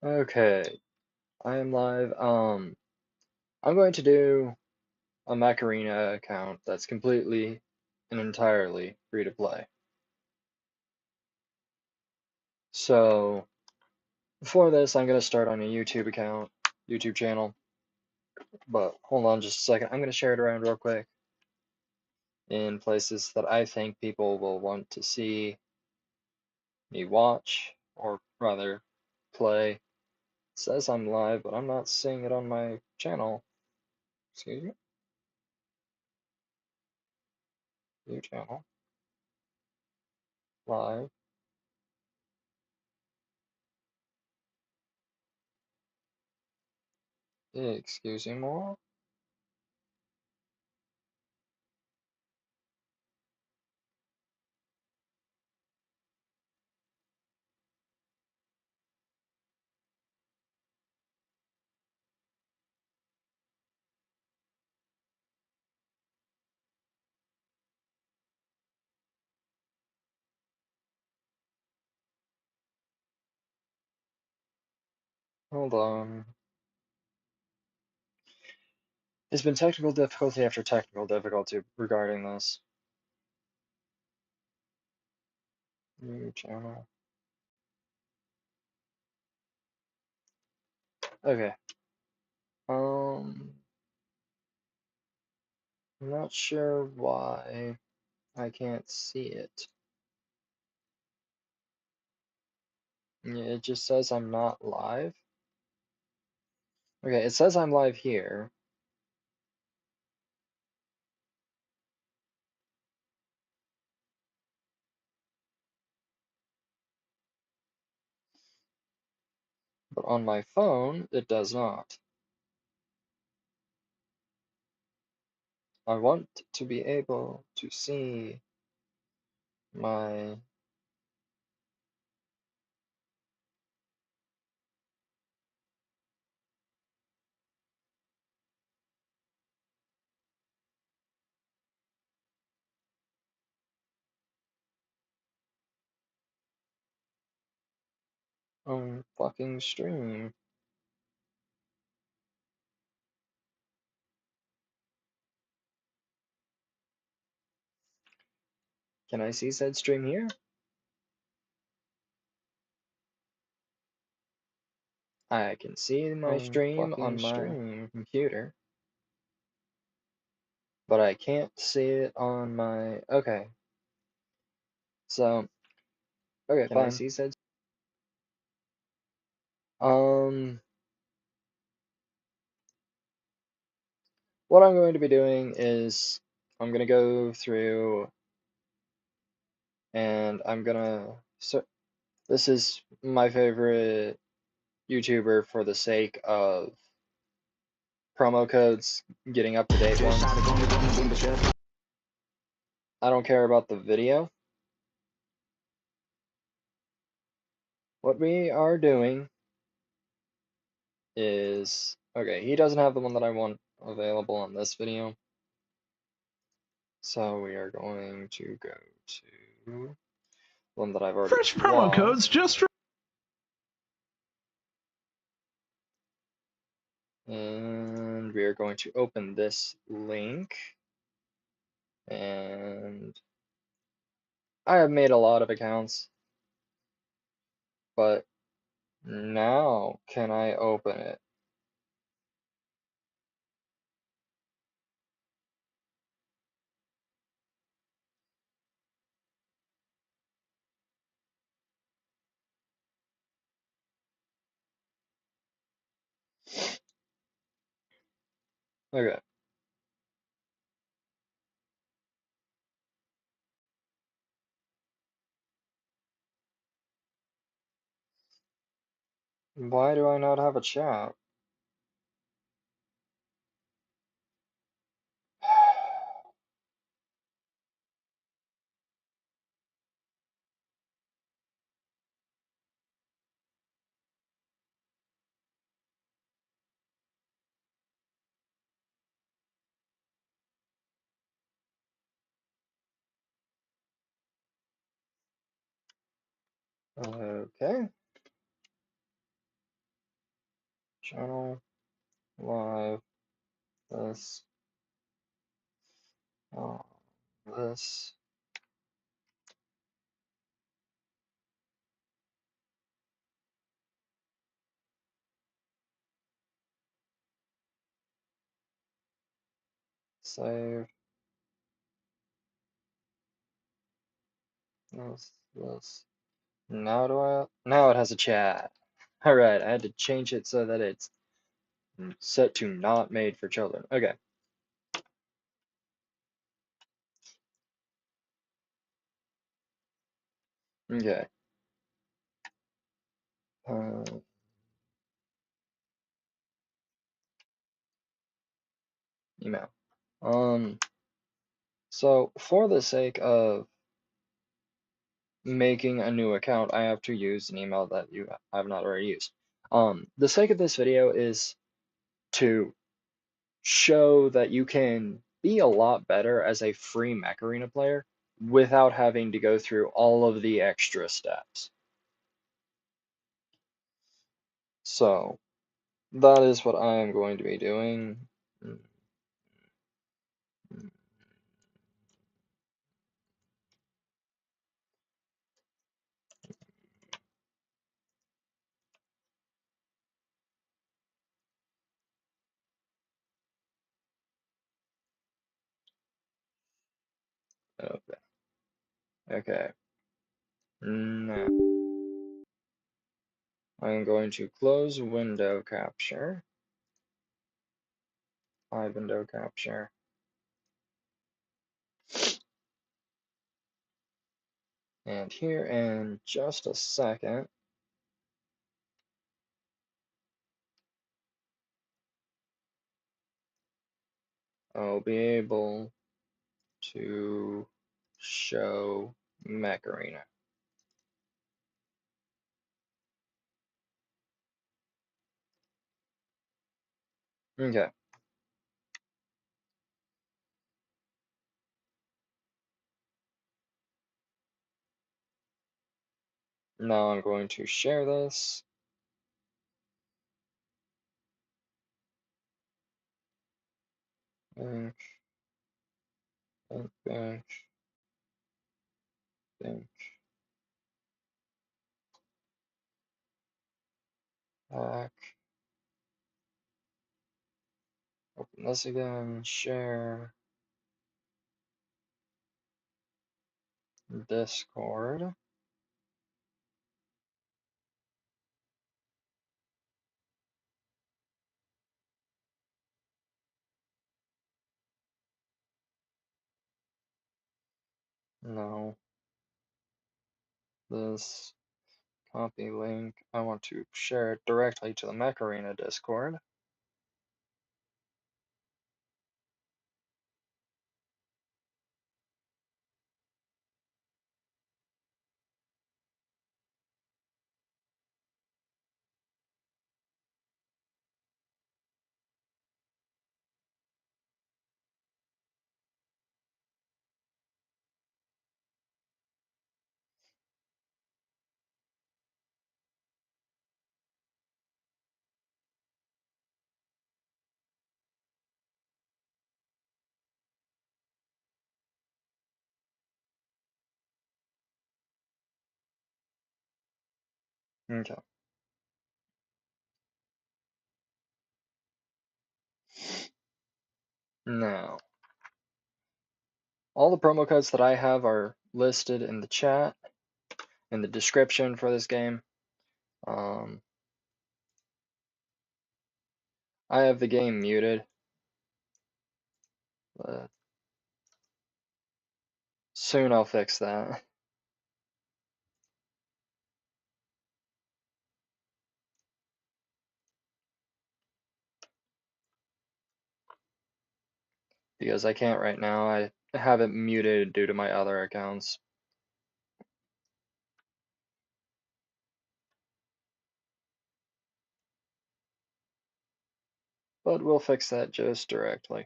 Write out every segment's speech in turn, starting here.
Okay, I am live. I'm going to do a Mech Arena account that's completely and entirely free to play. So, before this, I'm going to start on a YouTube channel. But hold on just a second. I'm going to share it around real quick in places that I think people will want to see me watch, or rather, play. It says I'm live, but I'm not seeing it on my channel. Excuse me? New channel. Live. Excuse me more. Hold on. There's been technical difficulty after technical difficulty regarding this. New channel. Okay. I'm not sure why I can't see it. Yeah, it just says I'm not live. Okay, it says I'm live here. But on my phone, it does not. I want to be able to see my own fucking stream. Can I see said stream here? I can see my stream on my computer, but I can't see it on my. Okay. So, okay, Can fine. I see said? What I'm going to be doing is I'm going to go through and I'm going to. So, this is my favorite YouTuber for the sake of promo codes, getting up to date ones. I don't care about the video. What we are doing is, okay, he doesn't have the one that I want available on this video. So we are going to go to one that I've already Fresh promo lost. codes just for And we are going to open this link. And I have made a lot of accounts, but now can I open it? Okay. Why do I not have a chat? Okay. channel live this this save this. Now it has a chat. Alright, I had to change it so that it's set to not made for children. Okay. Okay. Email. So for the sake of making a new account, I have to use an email that you have not already used. The sake of this video is to show that you can be a lot better as a free Mech Arena player without having to go through all of the extra steps. So that is what I am going to be doing. Okay. Okay. Now I'm going to close window capture. Hide window capture. And here in just a second, I'll be able to show Mech Arena. Okay. Now I'm going to share this. Bench, bench, bench, back. Open this again, share, Discord. No. This copy link. I want to share it directly to the Mech Arena Discord. Okay. Now, all the promo codes that I have are listed in the chat, in the description for this game. I have the game muted, but soon I'll fix that. Because I can't right now. I have it muted due to my other accounts. But we'll fix that just directly.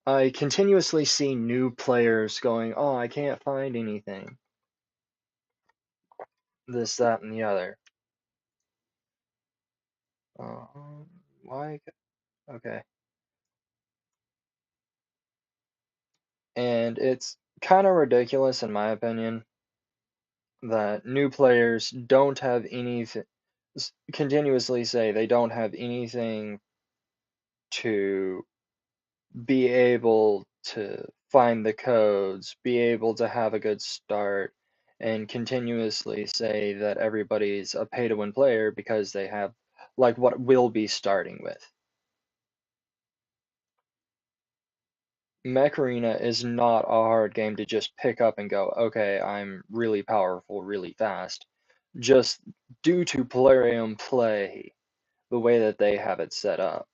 I continuously see new players going, oh, I can't find anything. This, that, and the other. Why? Okay. And it's kind of ridiculous, in my opinion, that new players don't have anything, continuously say they don't have anything to be able to find the codes, be able to have a good start, and continuously say that everybody's a pay to win player because they have like what we'll be starting with. Mech Arena is not a hard game to just pick up and go, okay, I'm really powerful, really fast. Just due to Polarium play, the way that they have it set up.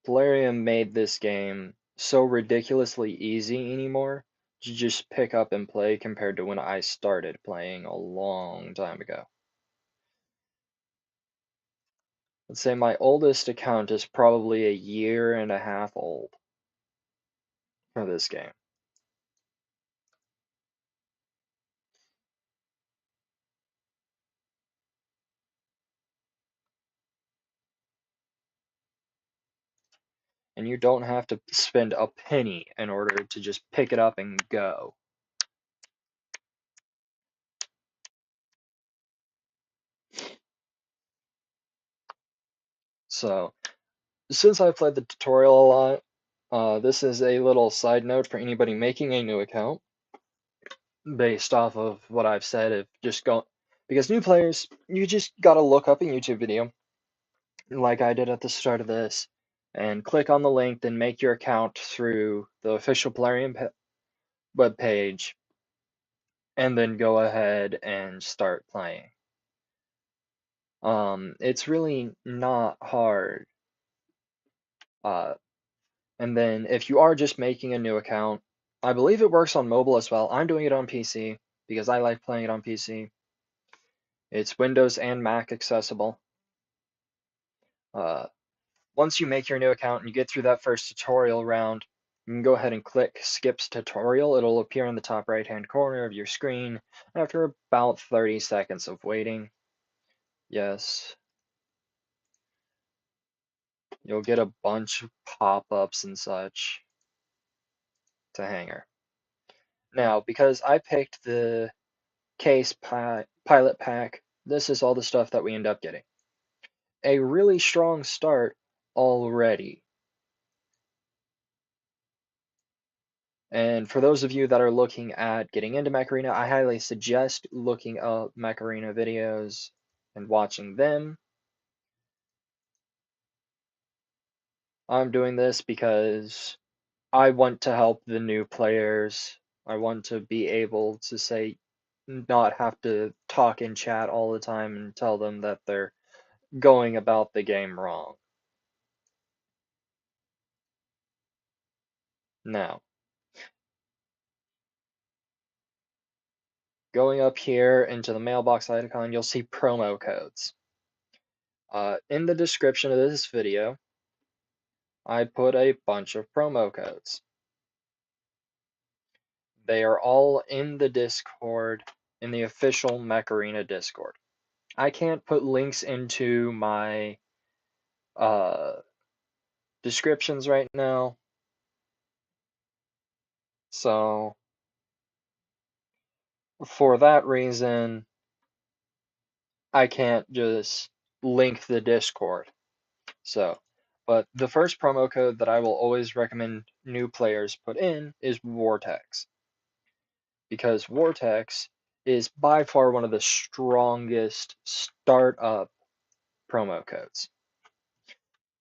Polarium made this game so ridiculously easy anymore to just pick up and play compared to when I started playing a long time ago. Let's say my oldest account is probably a year and a half old for this game. And you don't have to spend a penny in order to just pick it up and go. So, since I played the tutorial a lot, this is a little side note for anybody making a new account based off of what I've said of just go, because new players, you just gotta look up a YouTube video like I did at the start of this and click on the link, then make your account through the official Polarium web page, and then go ahead and start playing. It's really not hard. And then if you are just making a new account, I believe it works on mobile as well. I'm doing it on PC because I like playing it on PC. It's Windows and Mac accessible. Once you make your new account and you get through that first tutorial round, you can go ahead and click Skips Tutorial. It'll appear in the top right-hand corner of your screen after about 30 seconds of waiting. Yes. You'll get a bunch of pop-ups and such to Hanger. Now, because I picked the case pilot pack, this is all the stuff that we end up getting. A really strong start already. And for those of you that are looking at getting into Mech Arena, I highly suggest looking up Mech Arena videos and watching them. I'm doing this because I want to help the new players. I want to be able to say, not have to talk in chat all the time and tell them that they're going about the game wrong. Now, going up here into the mailbox icon, you'll see promo codes. In the description of this video, I put a bunch of promo codes. They are all in the Discord, in the official Mech Arena Discord. I can't put links into my descriptions right now, so for that reason, I can't just link the Discord. So, but the first promo code that I will always recommend new players put in is Vortex, because Vortex is by far one of the strongest startup promo codes.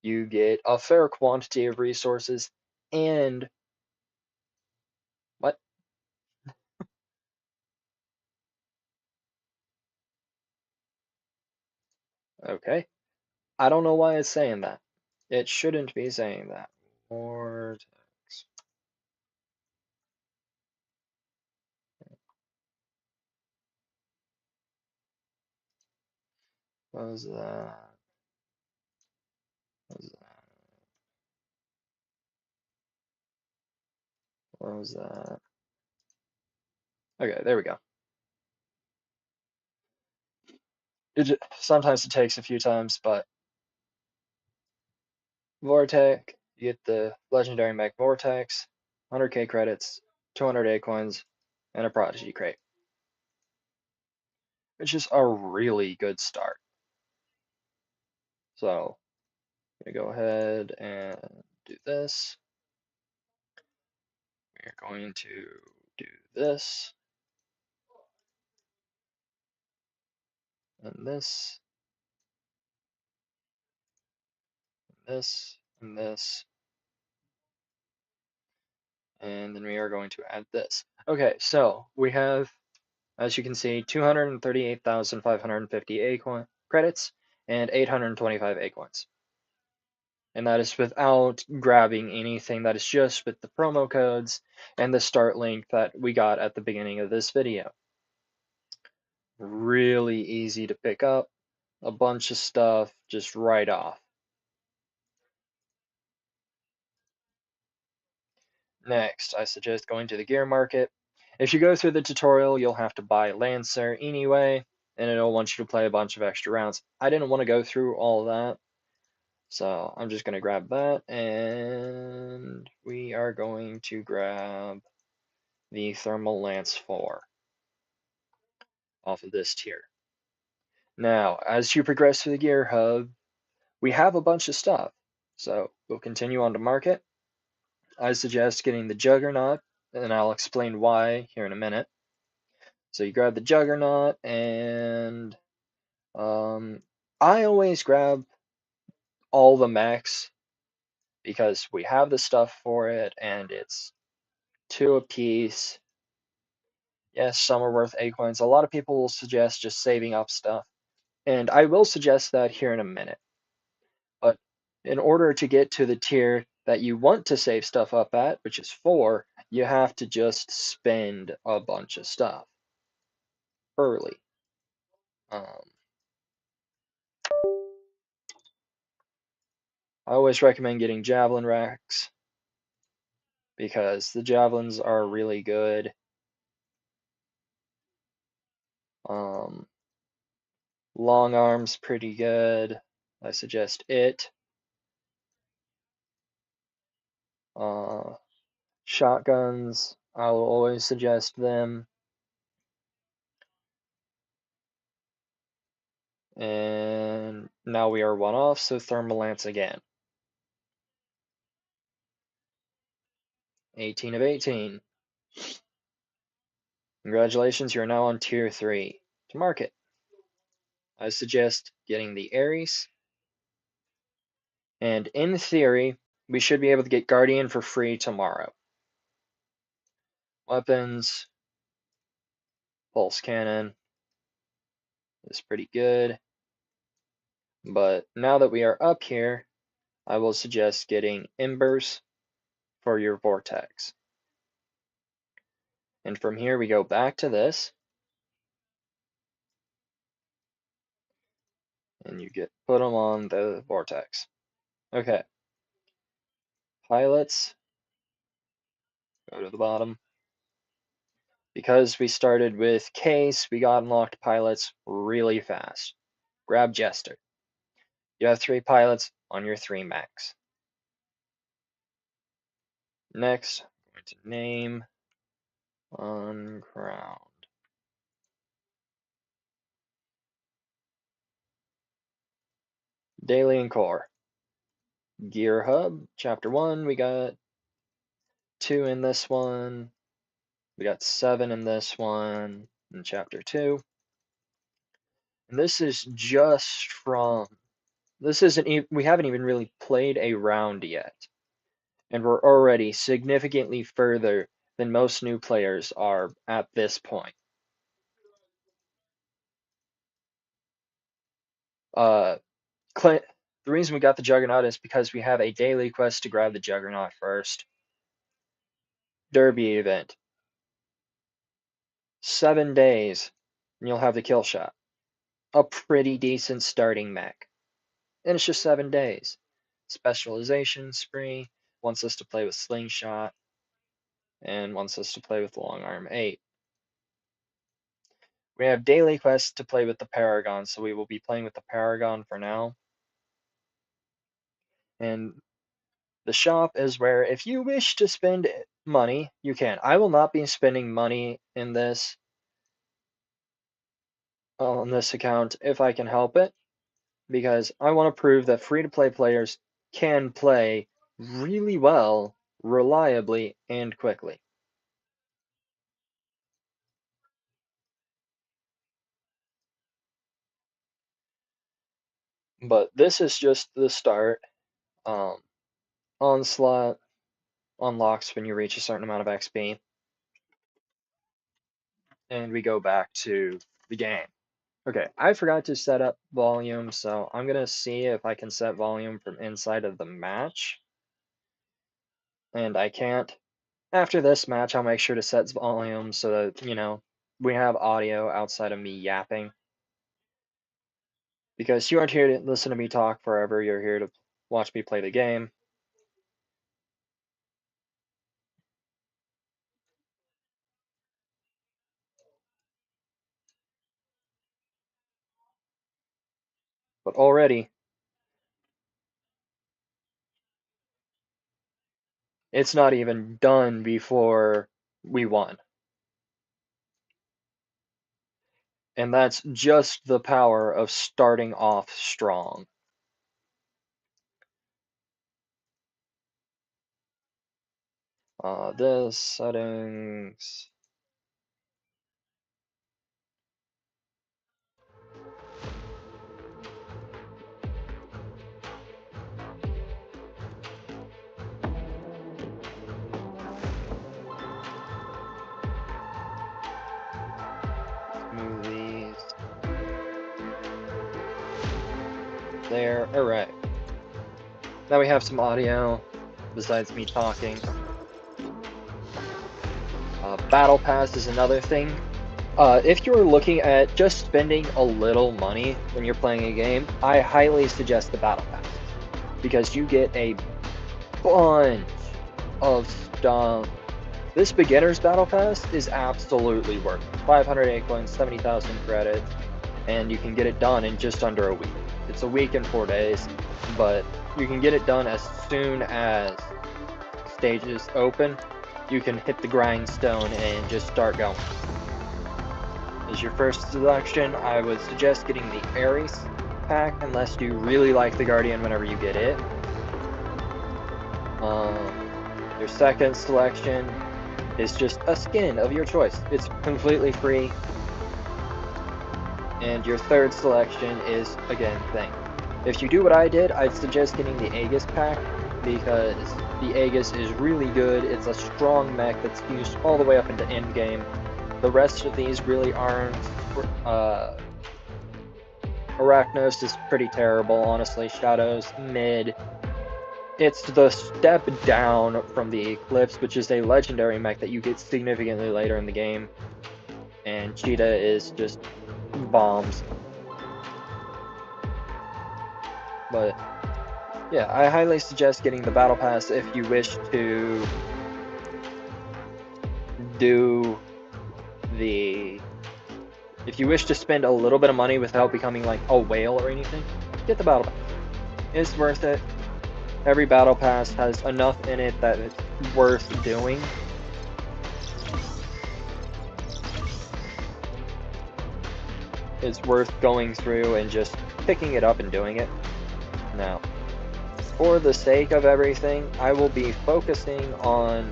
You get a fair quantity of resources and what? Okay. I don't know why it's saying that. It shouldn't be saying that. Vortex. What was that? What was that? What was that? Okay, there we go. Sometimes it takes a few times, but Vortex, you get the legendary Mech Vortex, 100k credits, 200 Acoins, and a Prodigy crate, which is a really good start. So, I'm going to go ahead and do this. We're going to do this, and this, and this, and this, and then we are going to add this. Okay, so we have, as you can see, 238,550 Acoin credits and 825 Acoins. And that is without grabbing anything. That is just with the promo codes and the start link that we got at the beginning of this video. Really easy to pick up. A bunch of stuff just right off. Next, I suggest going to the gear market. If you go through the tutorial, you'll have to buy Lancer anyway, and it'll want you to play a bunch of extra rounds. I didn't want to go through all that, so I'm just going to grab that, and we are going to grab the Thermal Lance 4 off of this tier. Now, as you progress through the gear hub, we have a bunch of stuff, so we'll continue on to market. I suggest getting the Juggernaut, and I'll explain why here in a minute. So you grab the Juggernaut, and I always grab all the mechs because we have the stuff for it, and it's 2 apiece. Yes, some are worth Acoins. A lot of people will suggest just saving up stuff, and I will suggest that here in a minute. But in order to get to the tier that you want to save stuff up at, which is 4, you have to just spend a bunch of stuff early. I always recommend getting Javelin racks because the Javelins are really good. Long arms pretty good. I suggest it. Shotguns, I will always suggest them. And now we are 1 off, so Thermal Lance again. 18 of 18. Congratulations, you're now on tier 3. To market, I suggest getting the Ares. And in theory, we should be able to get Guardian for free tomorrow. Weapons, Pulse Cannon is pretty good. But now that we are up here, I will suggest getting Embers for your Vortex. And from here we go back to this. And you put them on the Vortex. Okay. Pilots, go to the bottom. Because we started with Case, we got unlocked pilots really fast. Grab Jester. You have 3 pilots on your 3 mechs. Next, I'm going to name Uncrowned. Daily and Core. Gear Hub, Chapter 1, we got 2 in this one. We got 7 in this one, in Chapter 2. And this is just from, we haven't even really played a round yet. And we're already significantly further than most new players are at this point. The reason we got the Juggernaut is because we have a daily quest to grab the Juggernaut first. Derby event. 7 days, and you'll have the Killshot. A pretty decent starting mech. And it's just 7 days. Specialization spree wants us to play with Slingshot and wants us to play with Long Arm 8. We have daily quests to play with the Paragon, so we will be playing with the Paragon for now. And the shop is where, if you wish to spend money, you can. I will not be spending money in this on this account if I can help it, because I want to prove that free-to-play players can play really well, reliably, and quickly. But this is just the start. Onslaught unlocks when you reach a certain amount of XP. And we go back to the game. Okay, I forgot to set up volume, so I'm gonna see if I can set volume from inside of the match. And I can't. After this match, I'll make sure to set volume so that, you know, we have audio outside of me yapping. Because you aren't here to listen to me talk forever, you're here to watch me play the game. But already, it's not even done before we won. And that's just the power of starting off strong. This settings. Move these. There. Alright. Now we have some audio besides me talking. Battle Pass is another thing. If you're looking at just spending a little money when you're playing a game, I highly suggest the Battle Pass, because you get a bunch of stuff. This beginner's Battle Pass is absolutely worth it. 500 Acoins, 70,000 credits, and you can get it done in just under a week. It's a week and 4 days, but you can get it done as soon as stages open. You can hit the grindstone and just start going. As your first selection, I would suggest getting the Ares pack, unless you really like the Guardian whenever you get it. Your second selection is just a skin of your choice. It's completely free. And your third selection is, again, thing. If you do what I did, I'd suggest getting the Aegis pack, because the Aegis is really good. It's a strong mech that's used all the way up into endgame. The rest of these really aren't. Arachnos is pretty terrible, honestly. Shadows, mid. It's the step down from the Eclipse, which is a legendary mech that you get significantly later in the game. And Cheetah is just bombs. But yeah, I highly suggest getting the Battle Pass if you wish to do if you wish to spend a little bit of money without becoming like a whale or anything, get the Battle Pass. It's worth it. Every Battle Pass has enough in it that it's worth doing. It's worth going through and just picking it up and doing it. Now, for the sake of everything, I will be focusing on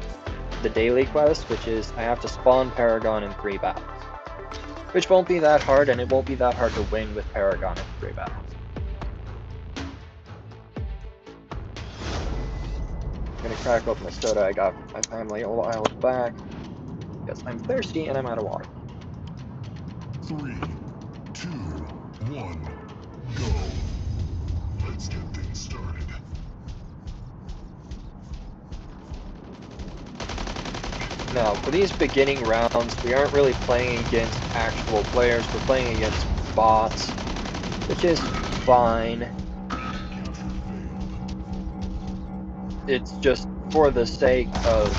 the daily quest, which is I have to spawn Paragon in 3 battles. Which won't be that hard, and it won't be that hard to win with Paragon in 3 battles. I'm gonna crack open a soda I got from my family a while back, because I'm thirsty and I'm out of water. 3, 2, 1, go. Let's get things started. Now, for these beginning rounds, we aren't really playing against actual players, we're playing against bots, which is fine. It's just for the sake of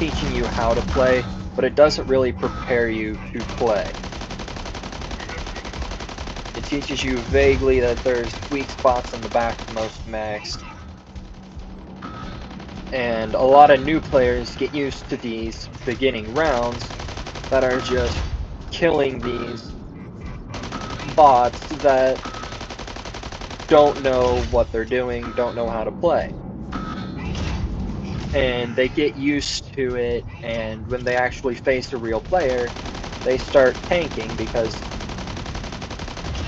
teaching you how to play, but it doesn't really prepare you to play. teaches you vaguely that there's weak spots in the back of most mechs. And a lot of new players get used to these beginning rounds that are just killing these bots that don't know what they're doing, don't know how to play. And they get used to it, and when they actually face a real player, they start tanking because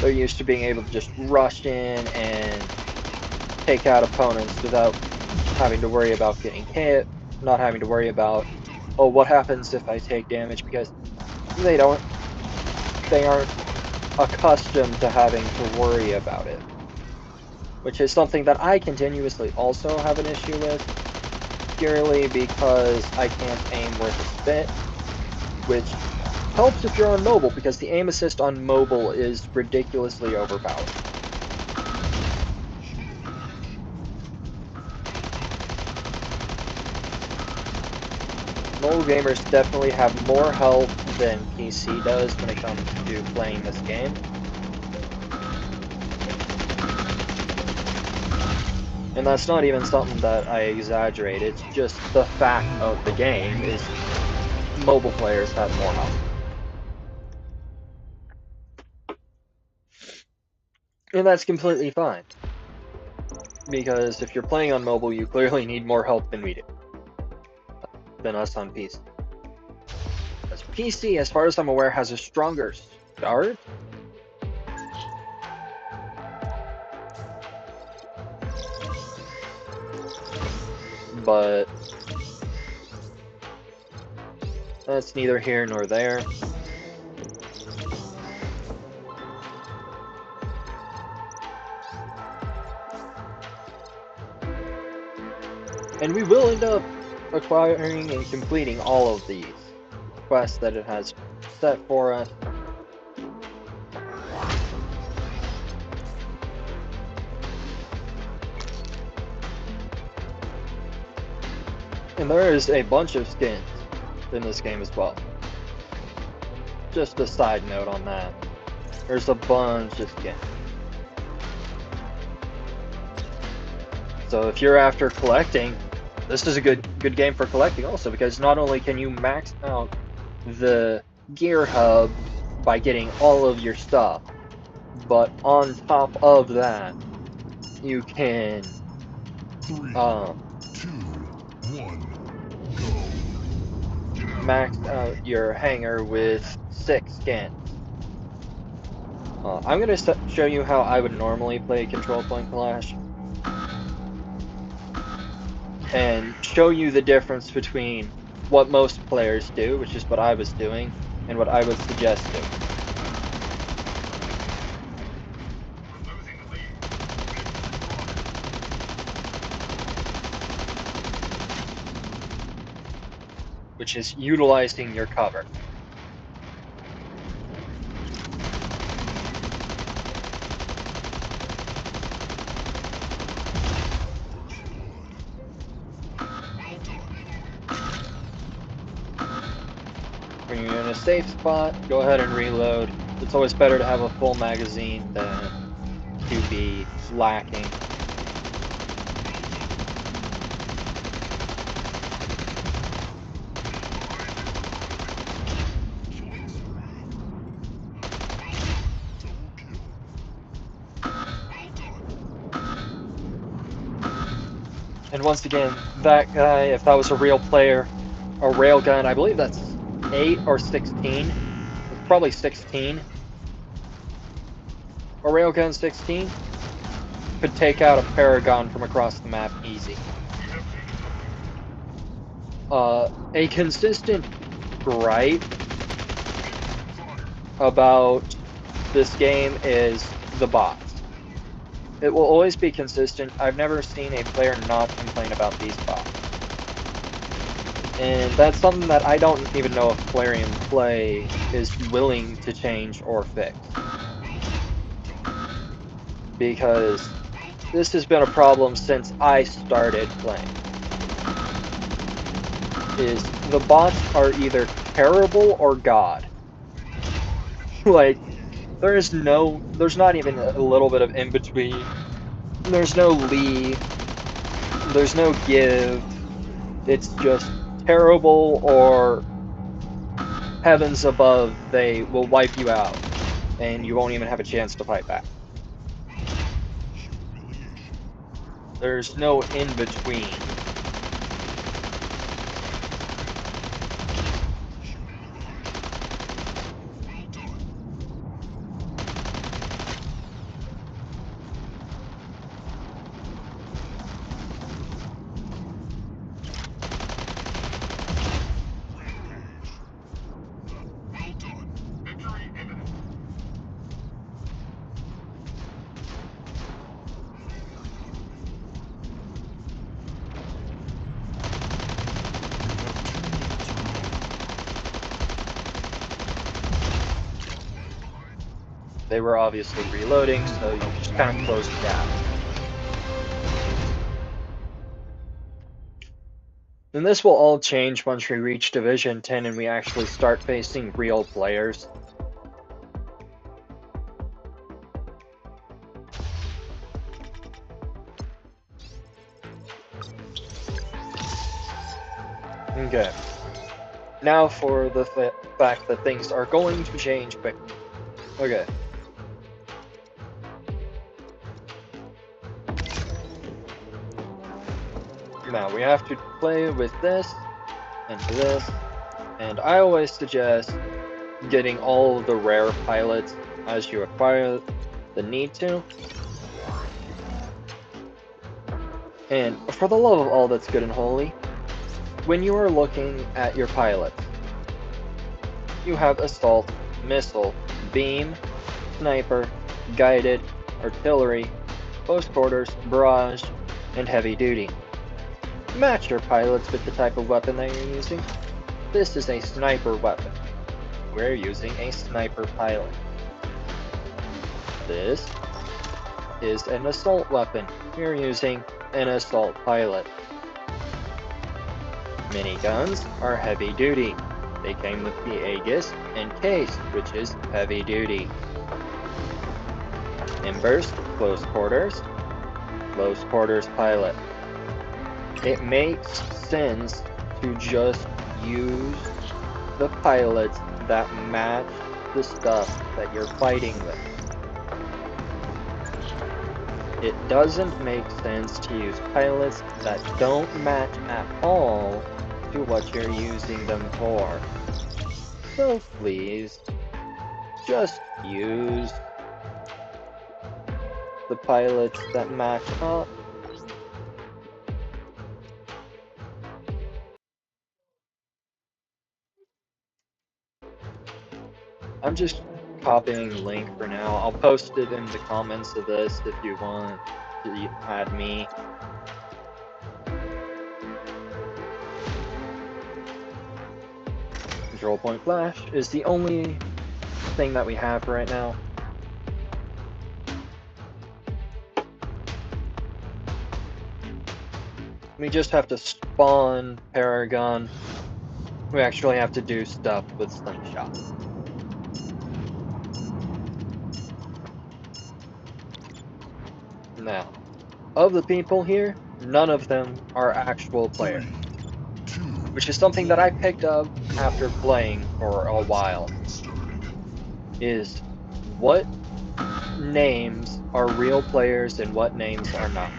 they're used to being able to just rush in and take out opponents without having to worry about getting hit, not having to worry about, oh, what happens if I take damage, because they aren't accustomed to having to worry about it. Which is something that I continuously also have an issue with, purely because I can't aim worth a spit, which helps if you're on mobile, because the aim assist on mobile is ridiculously overpowered. Mobile gamers definitely have more help than PC does when it comes to playing this game. And that's not even something that I exaggerate, it's just the fact of the game is mobile players have more help. And that's completely fine. Because if you're playing on mobile, you clearly need more help than we do. Than us on PC. Because PC, as far as I'm aware, has a stronger start. But that's neither here nor there. And we will end up acquiring and completing all of these quests that it has set for us. And there is a bunch of skins in this game as well. Just a side note on that. There's a bunch of skins. So if you're after collecting, this is a good game for collecting also, because not only can you max out the gear hub by getting all of your stuff, but on top of that, you can 3, 2, 1, go. Max out your hangar with 6 skins. I'm going to show you how I would normally play Control Point Clash, and show you the difference between what most players do, which is what I was doing, and what I would suggest doing. Which is utilizing your cover. When you're in a safe spot, go ahead and reload. It's always better to have a full magazine than to be lacking. And once again, that guy, if that was a real player, a railgun, I believe that's 8 or 16. It's probably 16. A railgun 16 could take out a Paragon from across the map easy. A consistent gripe about this game is the bots. It will always be consistent. I've never seen a player not complain about these bots. And that's something that I don't even know if Plarium Play is willing to change or fix. Because this has been a problem since I started playing. Is the bots are either terrible or God. Like, there's not even a little bit of in between. There's no lead. There's no give. It's just terrible or heavens above, they will wipe you out, and you won't even have a chance to fight back. There's no in between. They were obviously reloading, so you just kind of close the gap. And this will all change once we reach Division 10 and we actually start facing real players. Okay. Now for the fact that things are going to change quickly. Okay. Now we have to play with this and this, and I always suggest getting all of the rare pilots as you acquire the need to. And for the love of all that's good and holy, when you are looking at your pilots, you have assault, missile, beam, sniper, guided, artillery, close quarters, barrage, and heavy duty. Match your pilots with the type of weapon that you're using. This is a sniper weapon. We're using a sniper pilot. This is an assault weapon. We're using an assault pilot. Miniguns are heavy duty. They came with the Aegis and Case, which is heavy duty. Embers, close quarters pilot. It makes sense to just use the pilots that match the stuff that you're fighting with. It doesn't make sense to use pilots that don't match at all to what you're using them for. So please, just use the pilots that match up. I'm just copying the link for now. I'll post it in the comments of this if you want to add me. Control point flash is the only thing that we have right now. We just have to spawn Paragon. We actually have to do stuff with Slingshot. Now, of the people here, none of them are actual players. Which is something that I picked up after playing for a while. Is what names are real players and what names are not.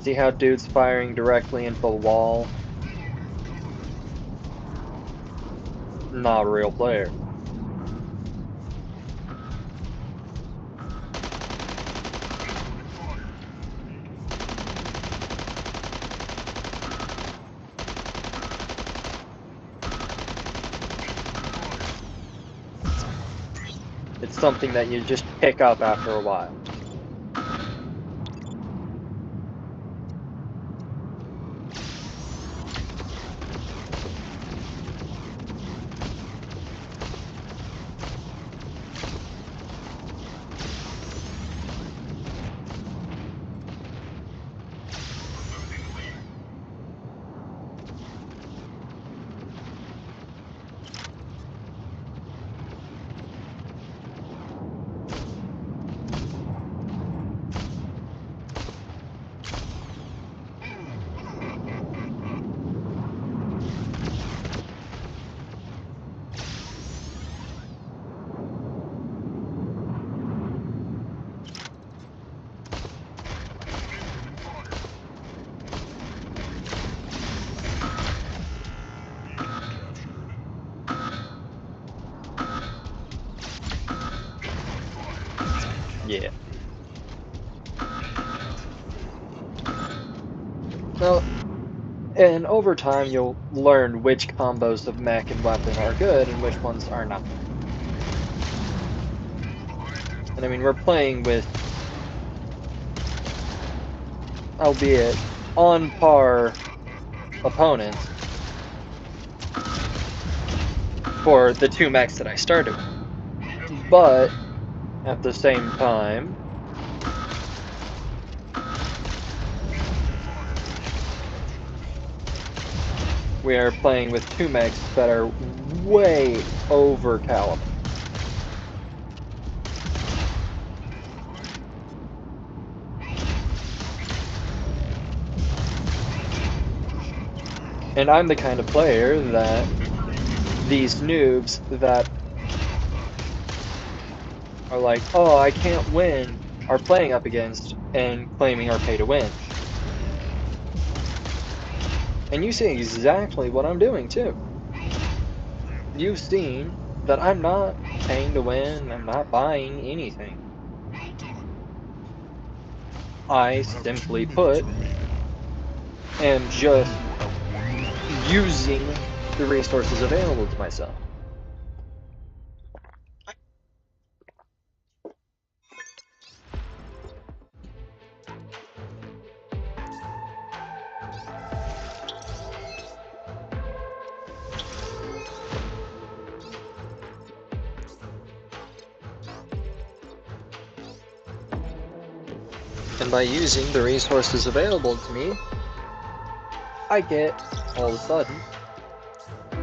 See how dude's firing directly into the wall? Not a real player. It's something that you just pick up after a while. Now, and over time, you'll learn which combos of mech and weapon are good and which ones are not. And I mean, we're playing with, albeit on par opponents for the two mechs that I started with. But at the same time, we are playing with two mechs that are way over caliber. And I'm the kind of player that these noobs that are like, oh, I can't win, are playing up against and claiming are pay to win. And you see exactly what I'm doing too. You've seen that I'm not paying to win, I'm not buying anything. I simply put am just using the resources available to myself. And by using the resources available to me, I get, all of a sudden,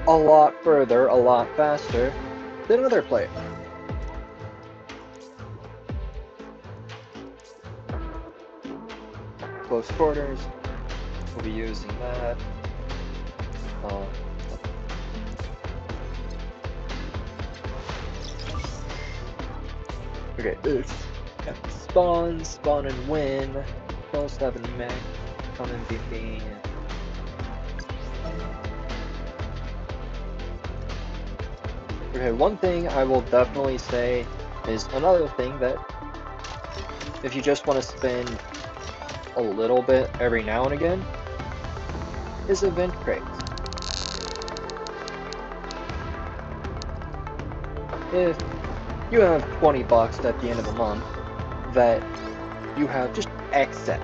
a lot further, a lot faster than other players. Close quarters, we'll be using that. Okay, spawn and win, 12-7 mech, on MVP. Okay, one thing I will definitely say is another thing that if you just want to spend a little bit every now and again is event crates. If you have 20 bucks at the end of the month that you have just excess,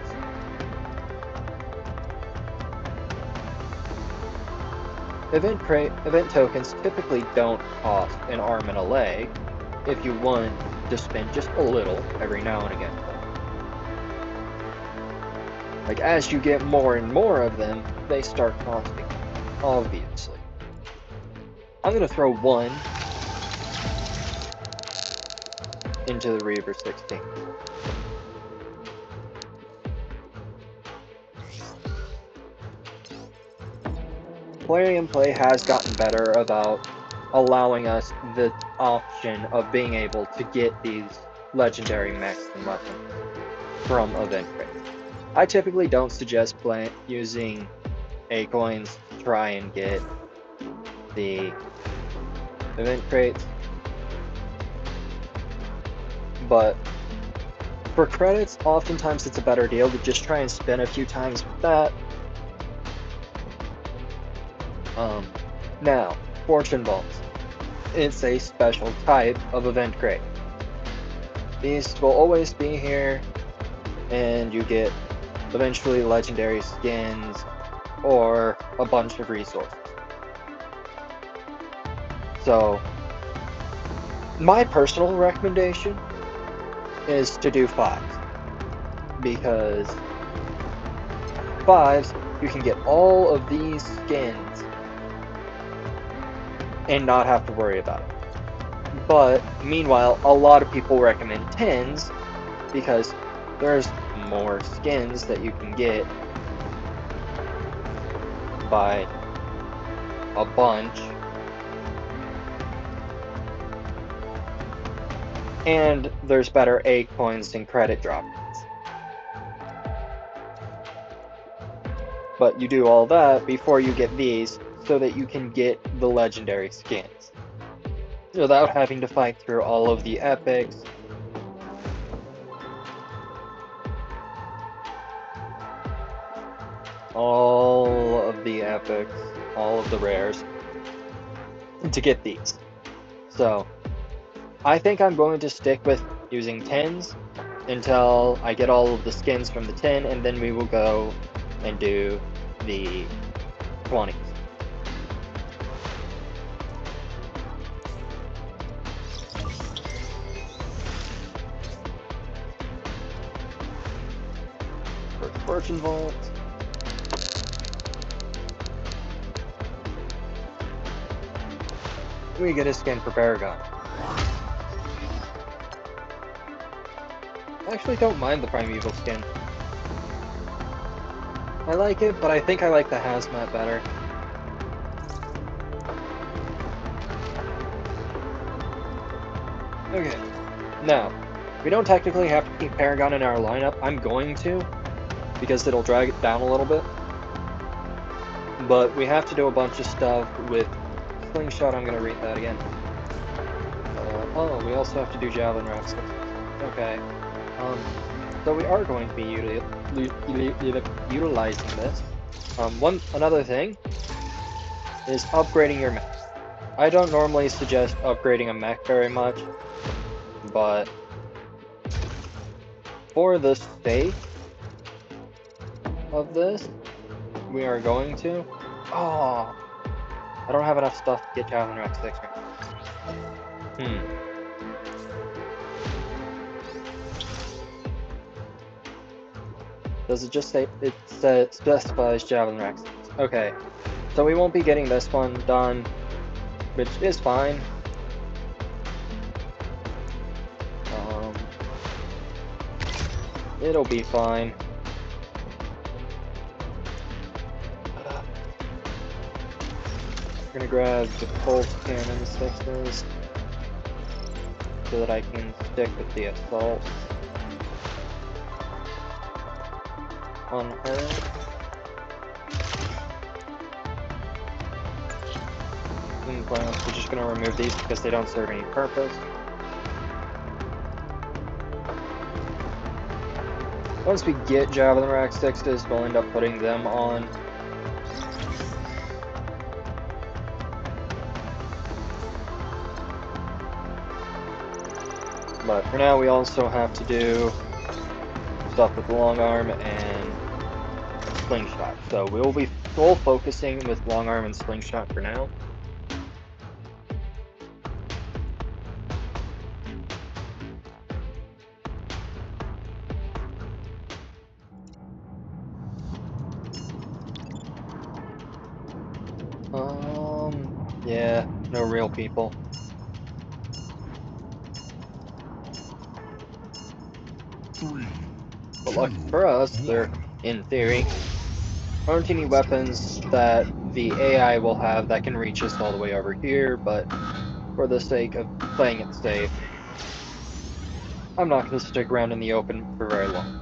event tokens typically don't cost an arm and a leg if you want to spend just a little every now and again. Like, as you get more and more of them, they start costing, obviously. I'm gonna throw one into the Reaver 16. Play has gotten better about allowing us the option of being able to get these legendary mechs and weapons from event crates. I typically don't suggest using Acoins to try and get the event crates, but for credits, oftentimes it's a better deal to just try and spin a few times with that. Now, Fortune Balls. It's a special type of event crate. These will always be here, and you get eventually legendary skins or a bunch of resources. So, my personal recommendation is to do 5s, because 5s, you can get all of these skins and not have to worry about it. But meanwhile, a lot of people recommend 10s because there's more skins that you can get by a bunch, and there's better Acoins and credit drop rates. But you do all that before you get these, so that you can get the legendary skins without having to fight through all of the epics. all of the epics, all of the rares, to get these. So, I think I'm going to stick with using 10s until I get all of the skins from the 10, and then we will go and do the 20s. First Fortune Vault. We get a skin for Paragon. I actually don't mind the Primeval skin. I like it, but I think I like the Hazmat better. Okay, now, we don't technically have to keep Paragon in our lineup. I'm going to, because it'll drag it down a little bit. But we have to do a bunch of stuff with Slingshot. I'm going to read that again. Oh, we also have to do Javelin Racks. Okay. So we are going to be utilizing this. Another thing is upgrading your mech. I don't normally suggest upgrading a mech very much, but for the sake of this, we are going to. Oh, I don't have enough stuff to get Javelin Rack 6 right now. Does it just say, it specifies Javelin Rack 6? Okay, so we won't be getting this one done, which is fine. It'll be fine. I'm gonna grab the pulse cannon 6s so that I can stick with the assault on her. Implants, we're just gonna remove these because they don't serve any purpose. Once we get Javelin Rack 6s, we'll end up putting them on. But for now, we also have to do stuff with the long arm and slingshot. So we will be full focusing with long arm and slingshot for now. Yeah, no real people. But lucky for us, there, in theory, aren't any weapons that the AI will have that can reach us all the way over here, but for the sake of playing it safe, I'm not going to stick around in the open for very long.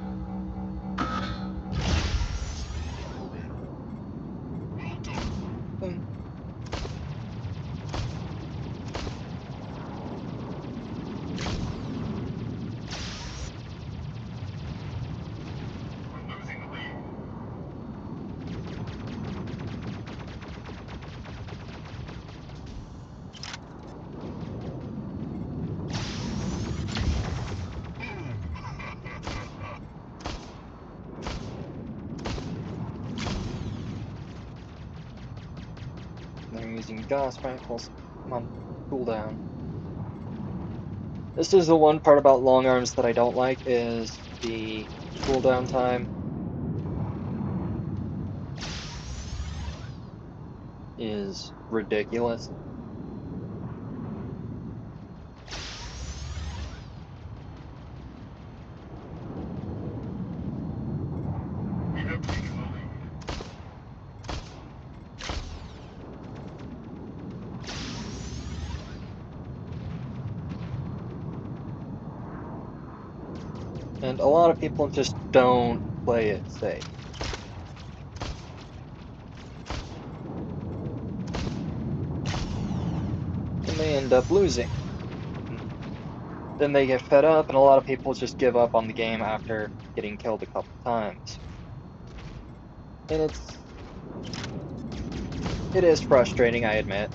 They're using gas rifles on cooldown. This is the one part about long arms that I don't like, is the cooldown time is ridiculous. And a lot of people just don't play it safe. And they end up losing. Then they get fed up, and a lot of people just give up on the game after getting killed a couple times. And it is frustrating, I admit.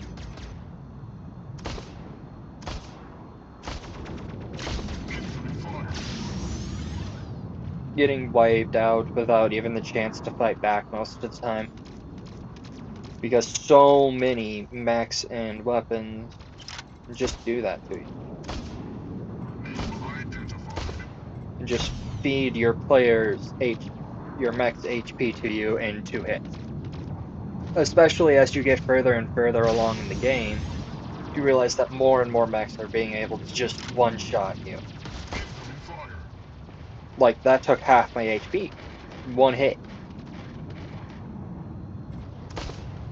Getting wiped out without even the chance to fight back most of the time. Because so many mechs and weapons just do that to you. And just feed your your mech's HP to you in 2 hits. Especially as you get further and further along in the game, you realize that more and more mechs are being able to just one-shot you. Like, that took half my HP. 1 hit.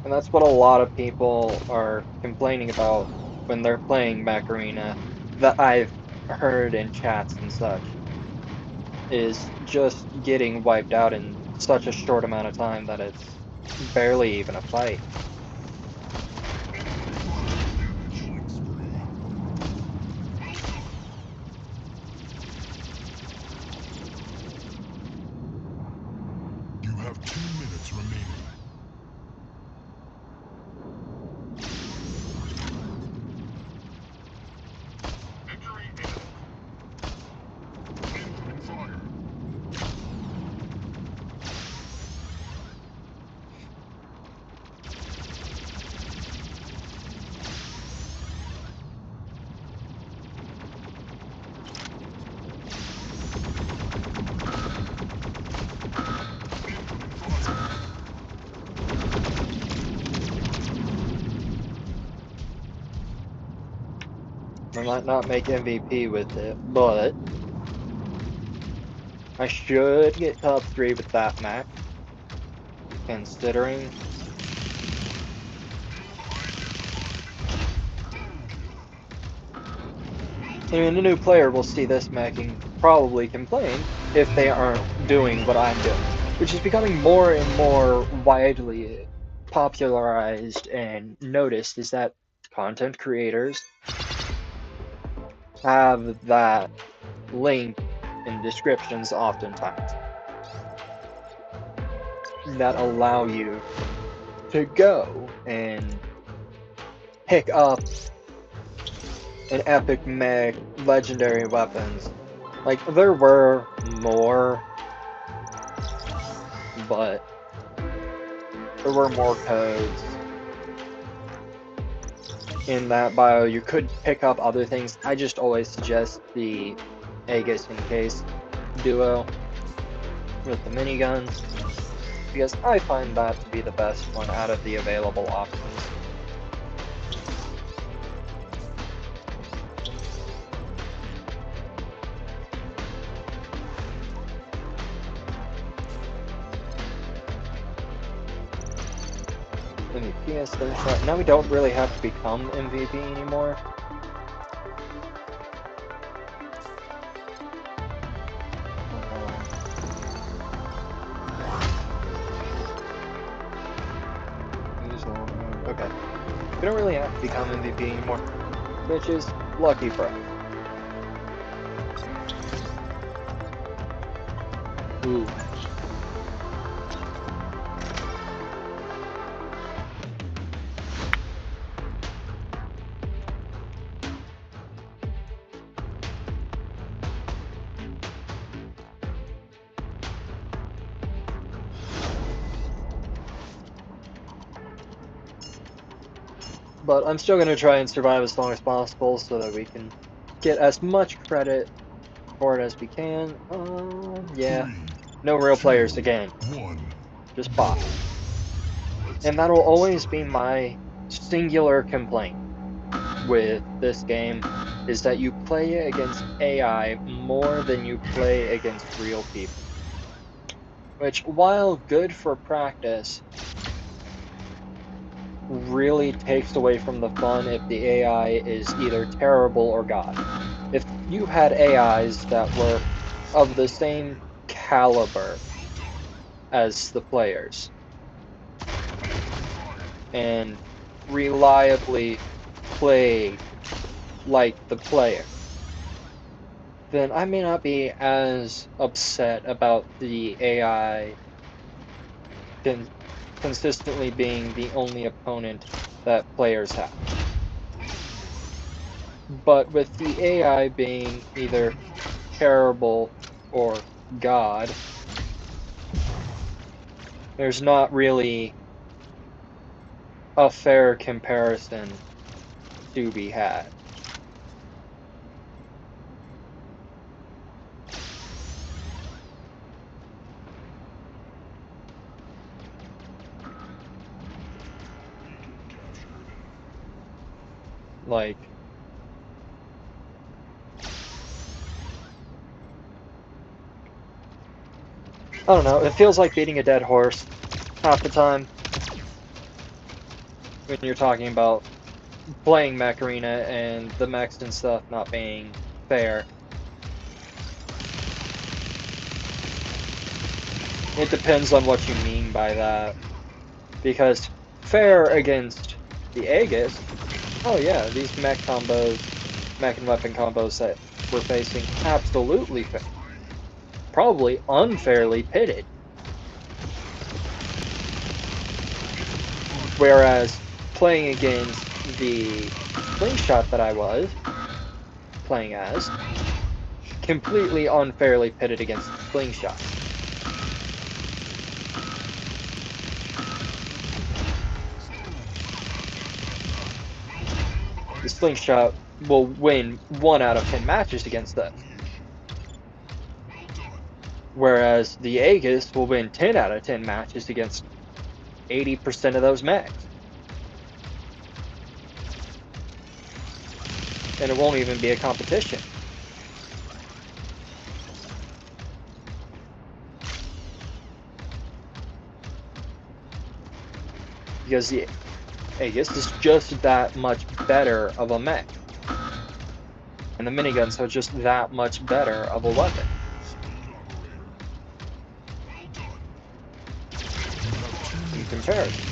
And that's what a lot of people are complaining about when they're playing Mech Arena, that I've heard in chats and such, is just getting wiped out in such a short amount of time that it's barely even a fight. You have 2 minutes remaining. I might not make MVP with it, but I should get top 3 with that mech, considering. I mean, a new player will see this mech and probably complain if they aren't doing what I'm doing, which is becoming more and more widely popularized and noticed, is that content creators have that link in descriptions oftentimes that allow you to go and pick up an epic mech, legendary weapons. Like, there were more, but there were more codes in that bio. You could pick up other things. I just always suggest the Aegis in case duo with the miniguns, because I find that to be the best one out of the available options. MVP is shot. Now we don't really have to become MVP anymore. Okay. We don't really have to become MVP anymore, which is lucky for us. Ooh. But I'm still going to try and survive as long as possible so that we can get as much credit for it as we can. Yeah. No real players again. Just bots. And that'll always be my singular complaint with this game, is that you play against AI more than you play against real people. Which, while good for practice, really takes away from the fun if the AI is either terrible or god. If you had AIs that were of the same caliber as the players and reliably played like the player, then I may not be as upset about the AI consistently being the only opponent that players have. But with the AI being either terrible or God, there's not really a fair comparison to be had. Like, I don't know, it feels like beating a dead horse half the time when you're talking about playing Mech Arena and the mechs and stuff not being fair. It depends on what you mean by that. Because fair against the Aegis, oh yeah, these mech combos, mech and weapon combos that we're facing, absolutely fair. Probably unfairly pitted. Whereas playing against the Slingshot that I was playing as, completely unfairly pitted against the Slingshot. The Slingshot will win 1 out of 10 matches against them. Whereas the Aegis will win 10 out of 10 matches against 80% of those mechs. And it won't even be a competition. Because the Aegis is just that much better of a mech. And the miniguns are just that much better of a weapon. In comparison.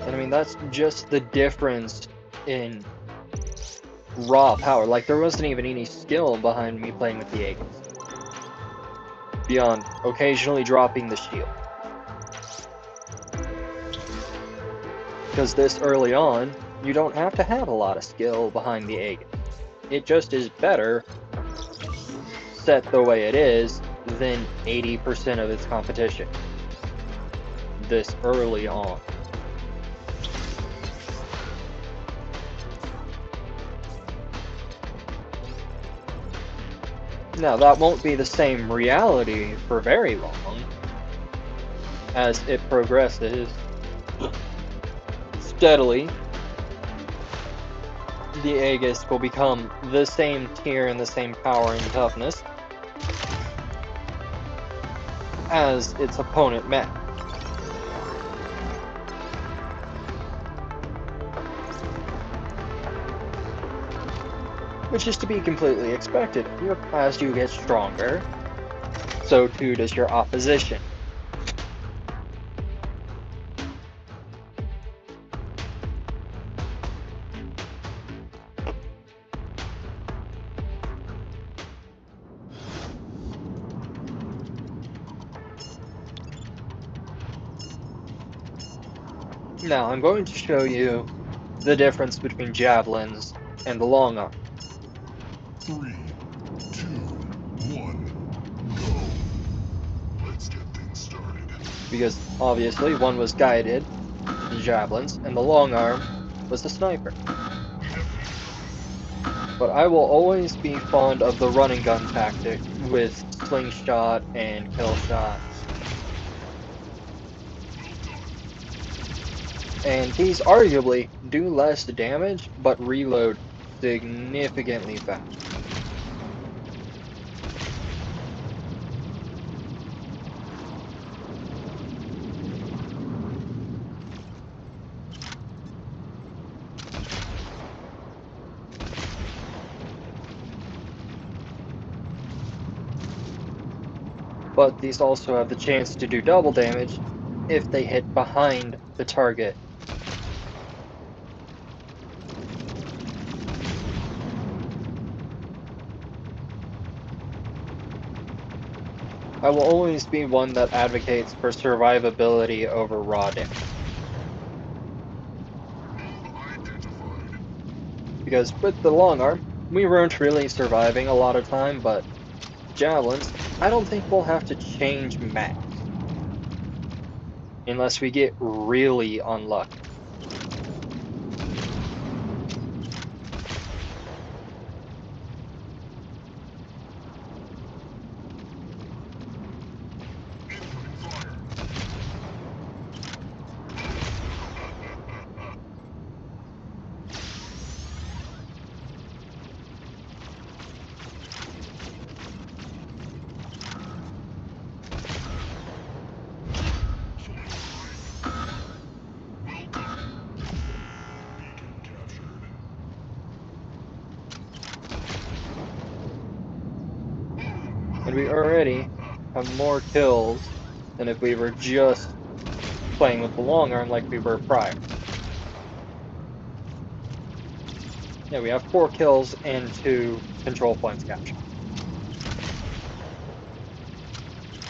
And I mean, that's just the difference in raw power. Like, there wasn't even any skill behind me playing with the Aegis. Beyond occasionally dropping the shield. Because this early on, you don't have to have a lot of skill behind the Aegis. It just is better set the way it is than 80% of its competition. This early on. Now, that won't be the same reality for very long. As it progresses steadily, the Aegis will become the same tier and the same power and toughness as its opponent mech. Which is to be completely expected. As you get stronger, so too does your opposition. Now, I'm going to show you the difference between javelins and the long arm. 3, 2, 1, go. Let's get things started. Because obviously one was guided, the javelins, and the long arm was the sniper. But I will always be fond of the running gun tactic with slingshot and killshot. And these arguably do less damage, but reload significantly faster. But these also have the chance to do double damage if they hit behind the target. I will always be one that advocates for survivability over raw damage. Because with the long arm, we weren't really surviving a lot of time, but javelins, I don't think we'll have to change mech. Unless we get really unlucky. And we already have more kills than if we were just playing with the long arm like we were prior. Yeah, we have 4 kills and 2 control points captured.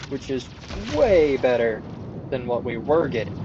Which is way better than what we were getting.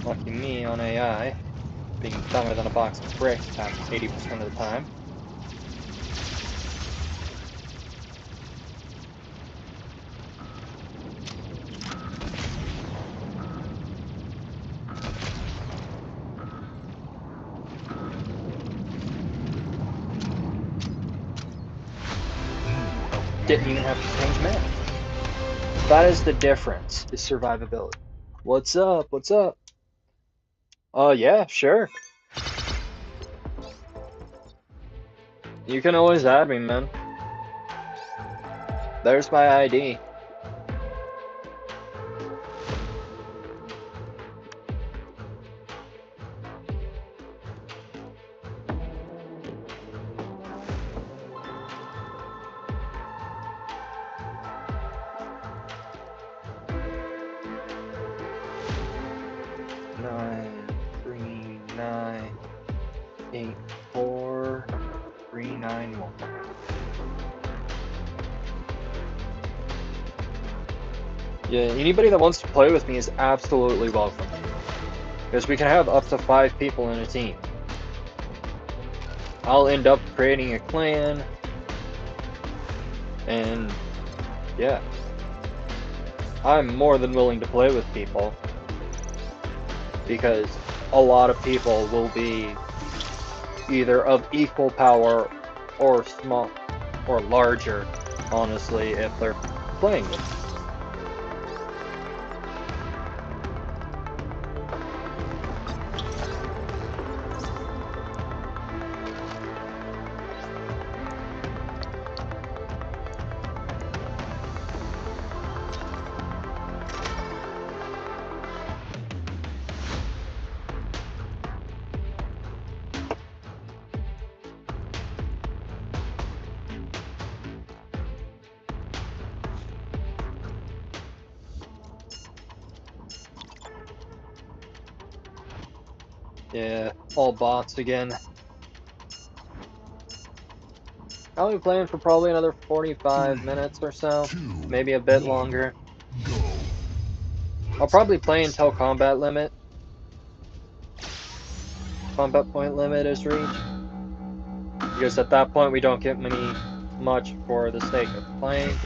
Lucky me on AI, being dumber than a box of bricks about 80% of the time. Didn't even have to change map. That is the difference, is survivability. What's up? What's up? Yeah, sure. You can always add me, man. There's my ID. Nine, 3, 9, 8, 4, 3, 9, 1. Yeah, anybody that wants to play with me is absolutely welcome. Because we can have up to 5 people in a team. I'll end up creating a clan. And yeah. I'm more than willing to play with people. Because a lot of people will be either of equal power or small or larger, honestly, if they're playing with me. Yeah, all bots again. I'll be playing for probably another 45 minutes or so, 2, maybe a bit 1, longer. go. I'll probably play until combat point limit is reached. Because at that point we don't get much for the sake of playing.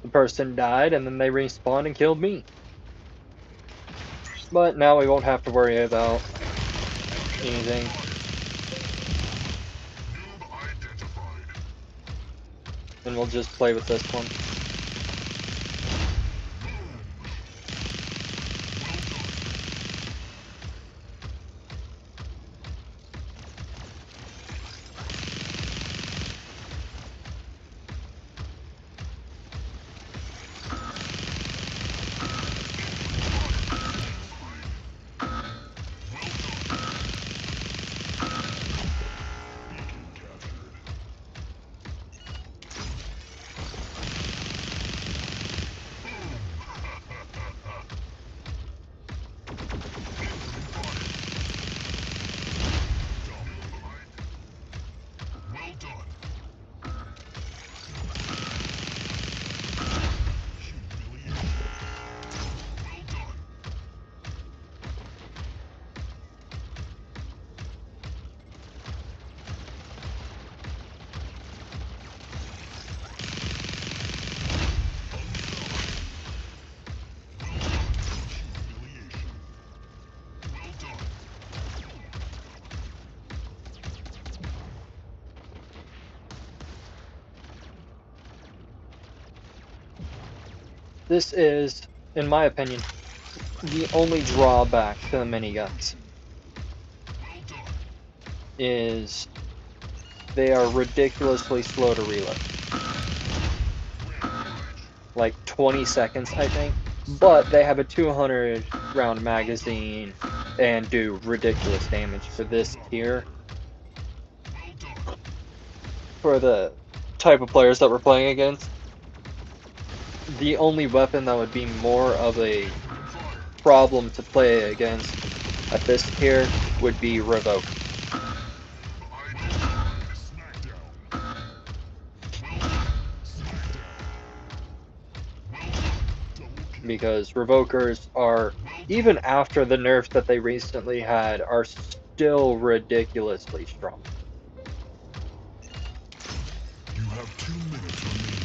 The person died and then they respawned and killed me. But now we won't have to worry about anything. And we'll just play with this one. This is, in my opinion, the only drawback to the miniguns. Is they are ridiculously slow to reload. Like 20 seconds, I think. But they have a 200 round magazine and do ridiculous damage for this tier. For the type of players that we're playing against, the only weapon that would be more of a problem to play against at this tier would be Revoke. Because Revokers are, even after the nerfs that they recently had, are still ridiculously strong. You have 2 minutes remaining.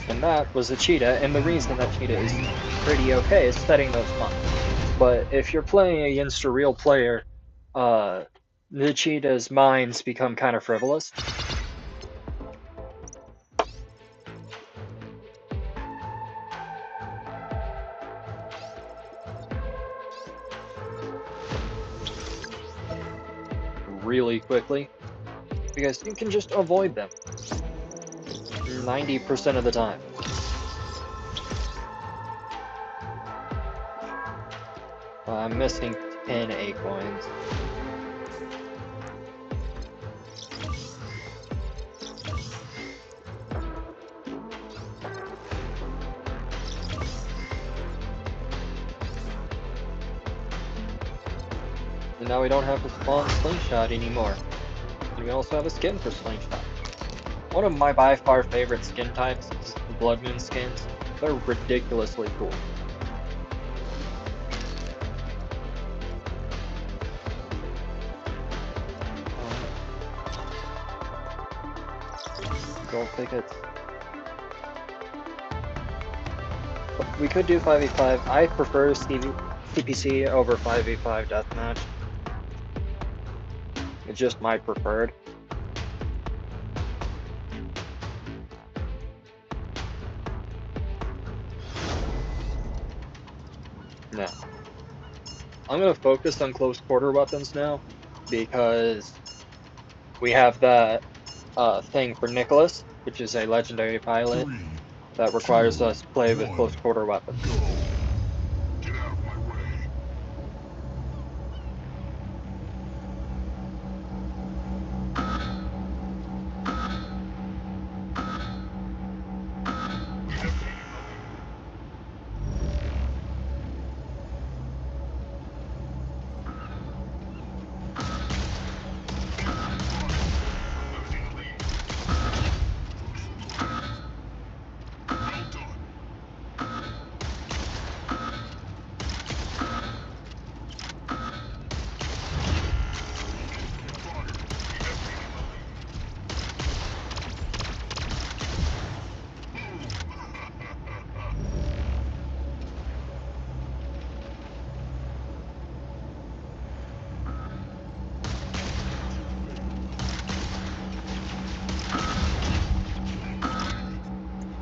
And that was a cheetah, and the reason that cheetah is pretty okay is setting those mines. But if you're playing against a real player, the cheetah's mines become kind of frivolous. Really quickly, because you can just avoid them 90% of the time. I'm missing 10 Acoins. And now we don't have to spawn Slingshot anymore. And we also have a skin for Slingshot. One of my by far favorite skin types is the Blood Moon skins. They're ridiculously cool. Gold tickets. We could do 5v5. I prefer CPC over 5v5 deathmatch. It's just my preferred. Now, I'm gonna focus on close quarter weapons now, because we have that thing for Nicholas, which is a legendary pilot that requires us to play with close quarter weapons. Go. Get out of my way.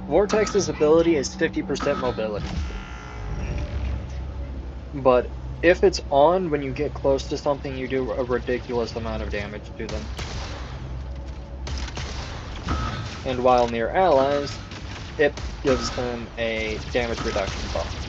Vortex's ability is 50% mobility. But if it's on when you get close to something, you do a ridiculous amount of damage to them. And while near allies, it gives them a damage reduction buff.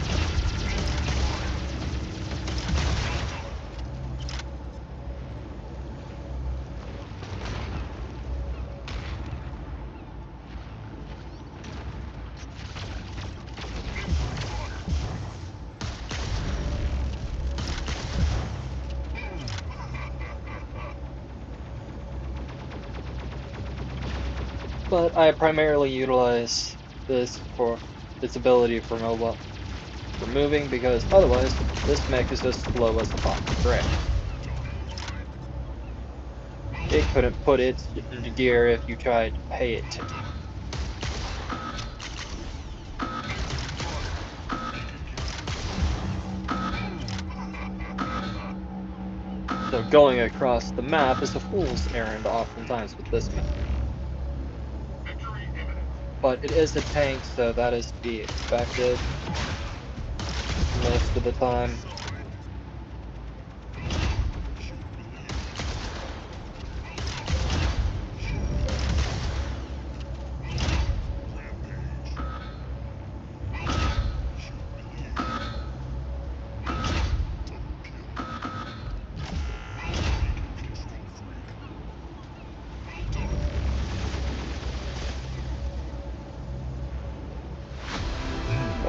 But I primarily utilize this for its ability for moving, because otherwise this mech is as slow as a box of gray. It couldn't put it into gear if you tried to pay it to. So going across the map is a fool's errand oftentimes with this mech. But it is a tank, so that is to be expected most of the time.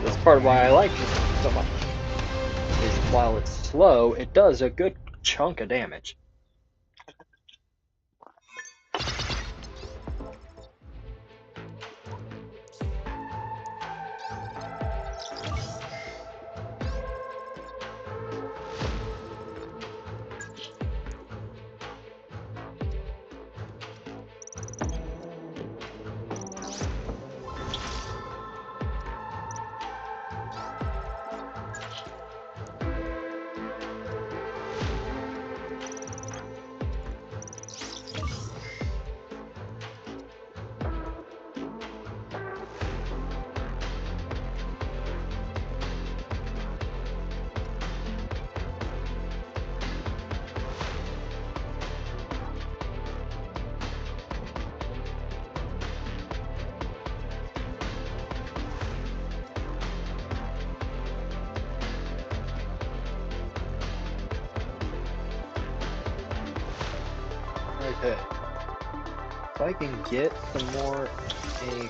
That's part of why I like this so much. Is while it's slow, it does a good chunk of damage. Okay. If I can get some more A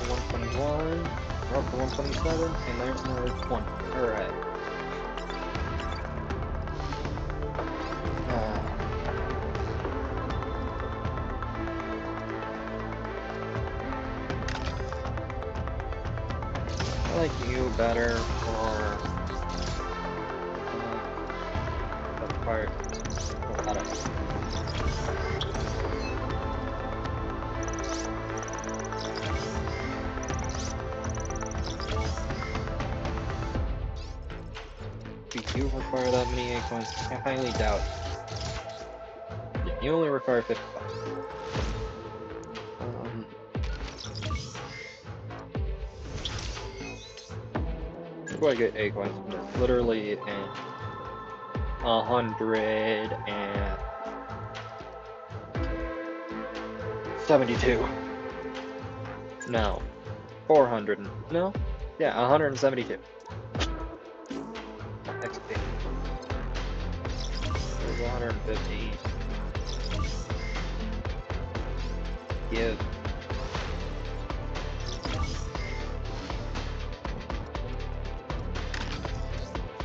121, we're up to 127, and there's another 20. Alright. like you better for the part. Well, I don't know. Do you require that many Acoins? I highly doubt it. Yeah, you only require 55. Where do I get Acoins from this? Literally in 172. No. 400. No? Yeah, 172. XP. There's 150. Give.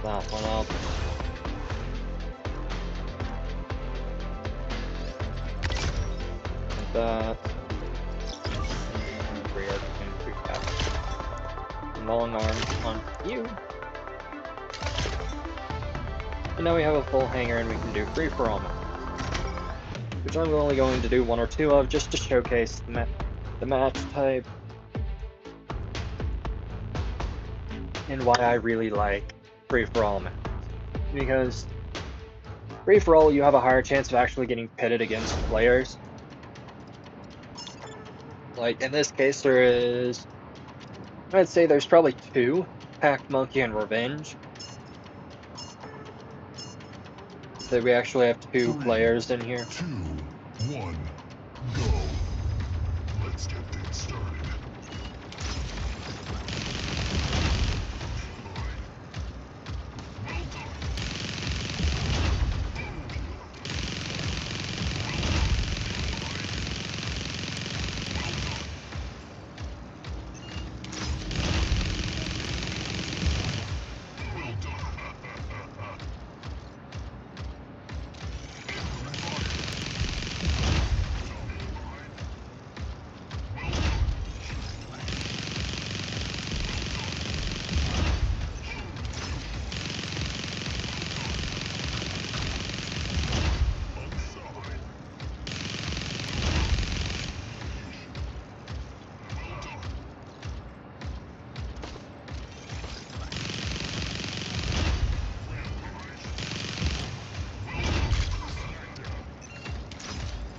That one up. And that. And rear and recap. Long arms on you. And now we have a full hanger and we can do free for all matches. Which I'm only going to do one or two of just to showcase the match type. And why I really like free for all matches. Because free for all you have a higher chance of actually getting pitted against players. Like in this case I'd say there's probably two, Pack Monkey and Revenge. So we actually have two players in here. 2, 1, go. Let's get things started.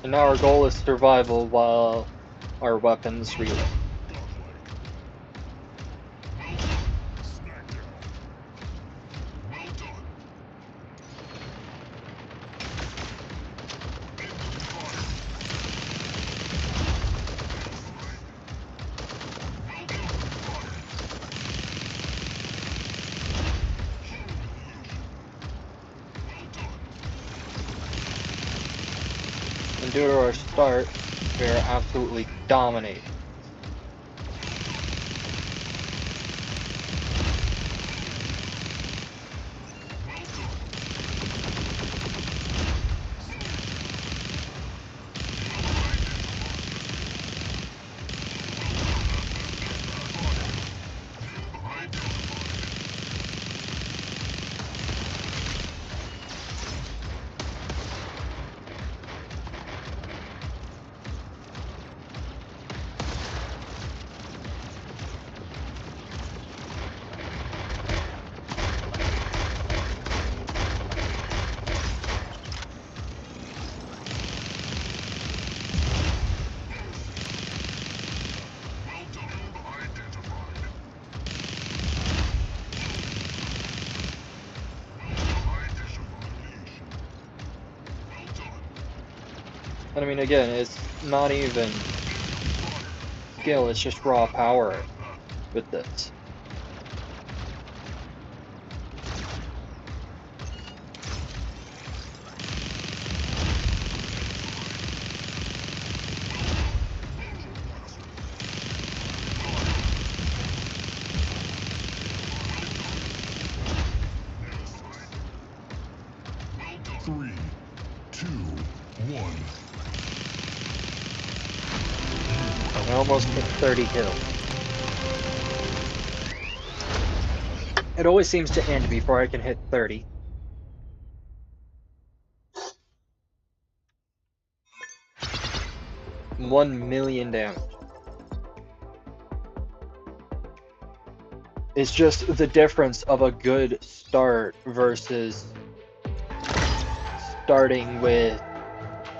And now our goal is survival while our weapons reload. And due to our start, we are absolutely dominating. And I mean, again, it's not even skill, it's just raw power with this. Three, 2, 1. I almost hit 30 kills. It always seems to end before I can hit 30. $1,000,000 damage. It's just the difference of a good start versus starting with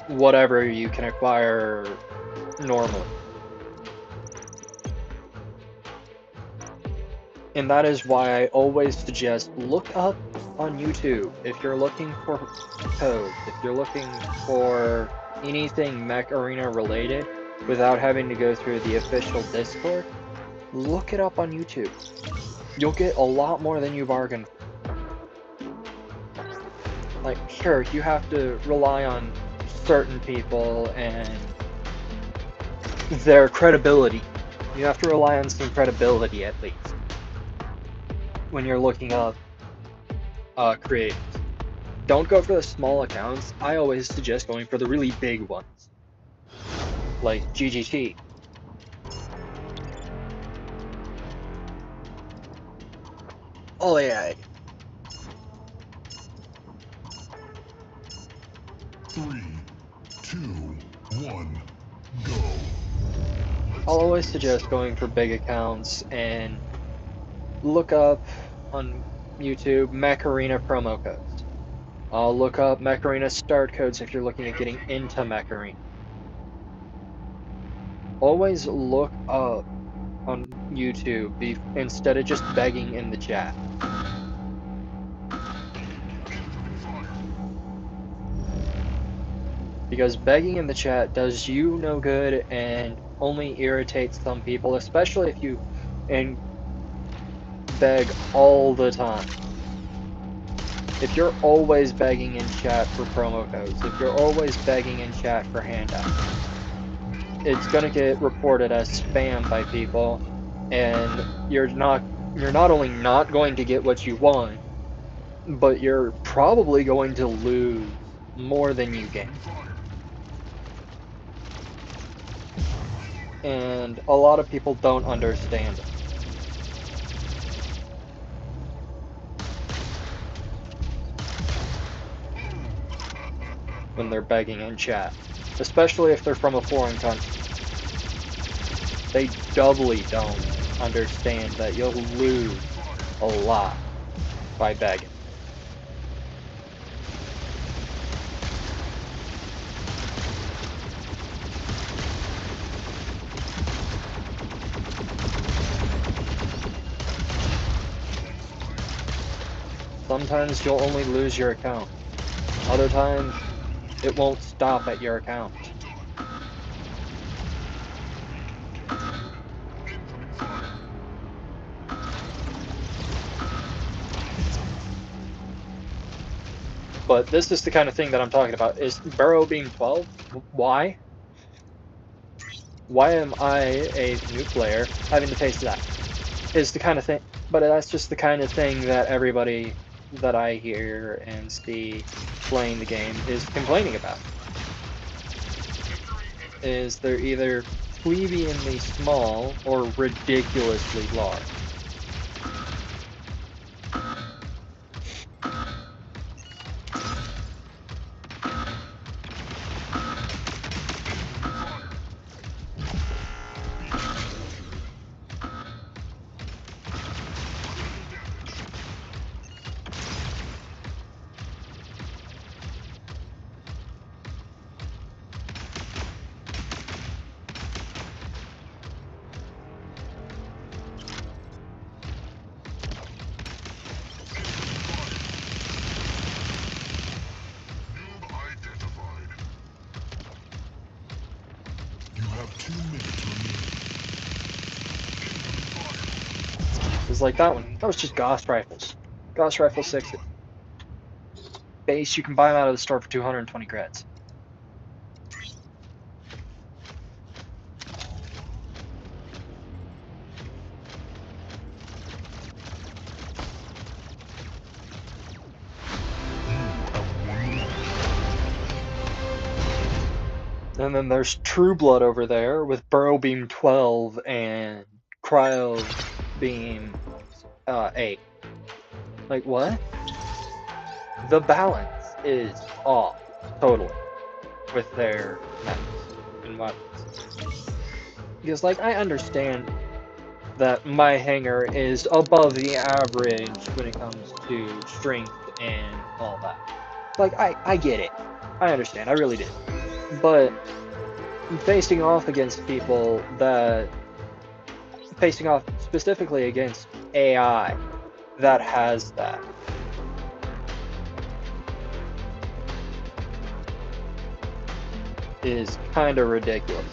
whatever you can acquire normally. And that is why I always suggest look up on YouTube if you're looking for code, if you're looking for anything Mech Arena related without having to go through the official Discord, look it up on YouTube. You'll get a lot more than you bargained for. Like, sure, you have to rely on certain people and their credibility. You have to rely on some credibility at least when you're looking up creators. Don't go for the small accounts. I always suggest going for the really big ones, like GGT. Oh yeah. 3, 2, 1, go. I'll always suggest going for big accounts and look up on YouTube Mech Arena promo codes. I'll look up Mech Arena start codes if you're looking at getting into Mech Arena. Always look up on YouTube instead of just begging in the chat. Because begging in the chat does you no good and only irritates some people, especially if you beg all the time. If you're always begging in chat for promo codes, if you're always begging in chat for handouts, it's gonna get reported as spam by people, and you're not only not going to get what you want, but you're probably going to lose more than you gain. And a lot of people don't understand it. When they're begging in chat, especially if they're from a foreign country. They doubly don't understand that you'll lose a lot by begging. Sometimes you'll only lose your account. Other times, it won't stop at your account. But this is the kind of thing that I'm talking about. Is Burrow being 12? Why? Why am I, a new player, having to face that? Is the kind of thing, but that's just the kind of thing that everybody that I hear and see playing the game is complaining about. Is they're either plebeianly small or ridiculously large. It's like that one. That was just Gauss rifles. Gauss rifle 6. Base, you can buy them out of the store for 220 creds. And then there's True Blood over there with Burrow Beam 12 and Cryo Beam 8. Like, what? The balance is off, totally, with their mechs and weapons. Because, like, I understand that my hanger is above the average when it comes to strength and all that. Like, I get it. I understand, I really do. But facing off against people that... facing off specifically against AI that has that. Is kinda ridiculous.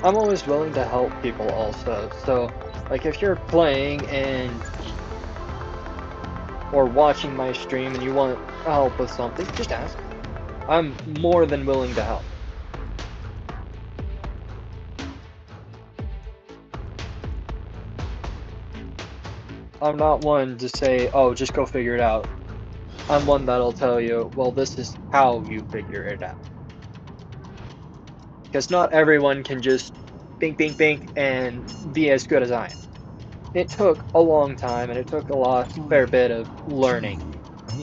I'm always willing to help people also, so, like, if you're playing and... or watching my stream and you want help with something, just ask. I'm more than willing to help. I'm not one to say, oh, just go figure it out. I'm one that'll tell you, well, this is how you figure it out. Because not everyone can just bink, bink, bink, and be as good as I am. It took a long time, and it took a fair bit of learning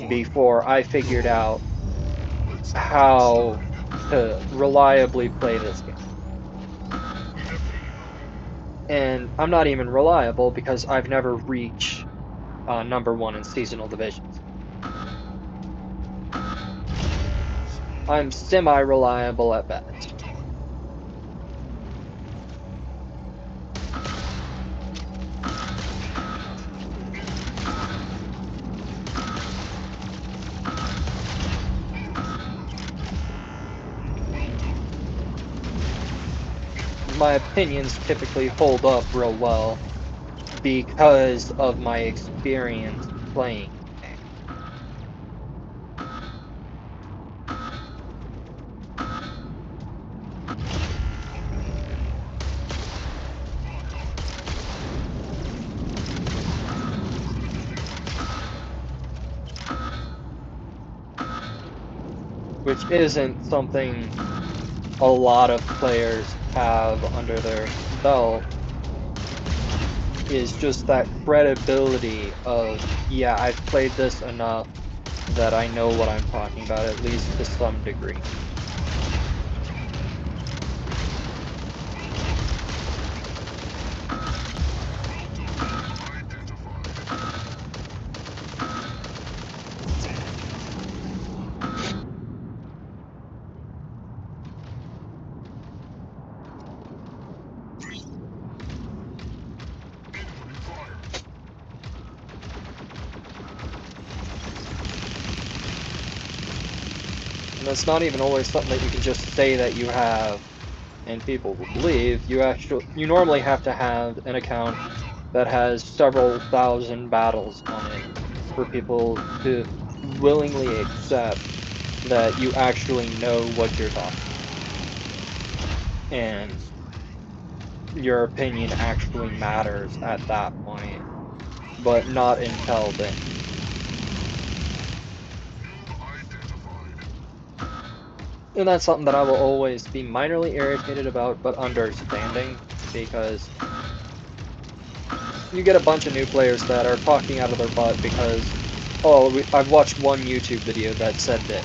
before I figured out how to reliably play this game. And I'm not even reliable because I've never reached #1 in seasonal divisions. I'm semi-reliable at best. My opinions typically hold up real well because of my experience playing. Which isn't something a lot of players have under their belt, is just that credibility of, yeah, I've played this enough that I know what I'm talking about, at least to some degree. And it's not even always something that you can just say that you have and people will believe. You normally have to have an account that has several thousand battles on it for people to willingly accept that you actually know what you're talking about. And your opinion actually matters at that point, but not until then. And that's something that I will always be minorly irritated about, but understanding, because you get a bunch of new players that are talking out of their butt because, oh, I've watched one YouTube video that said this.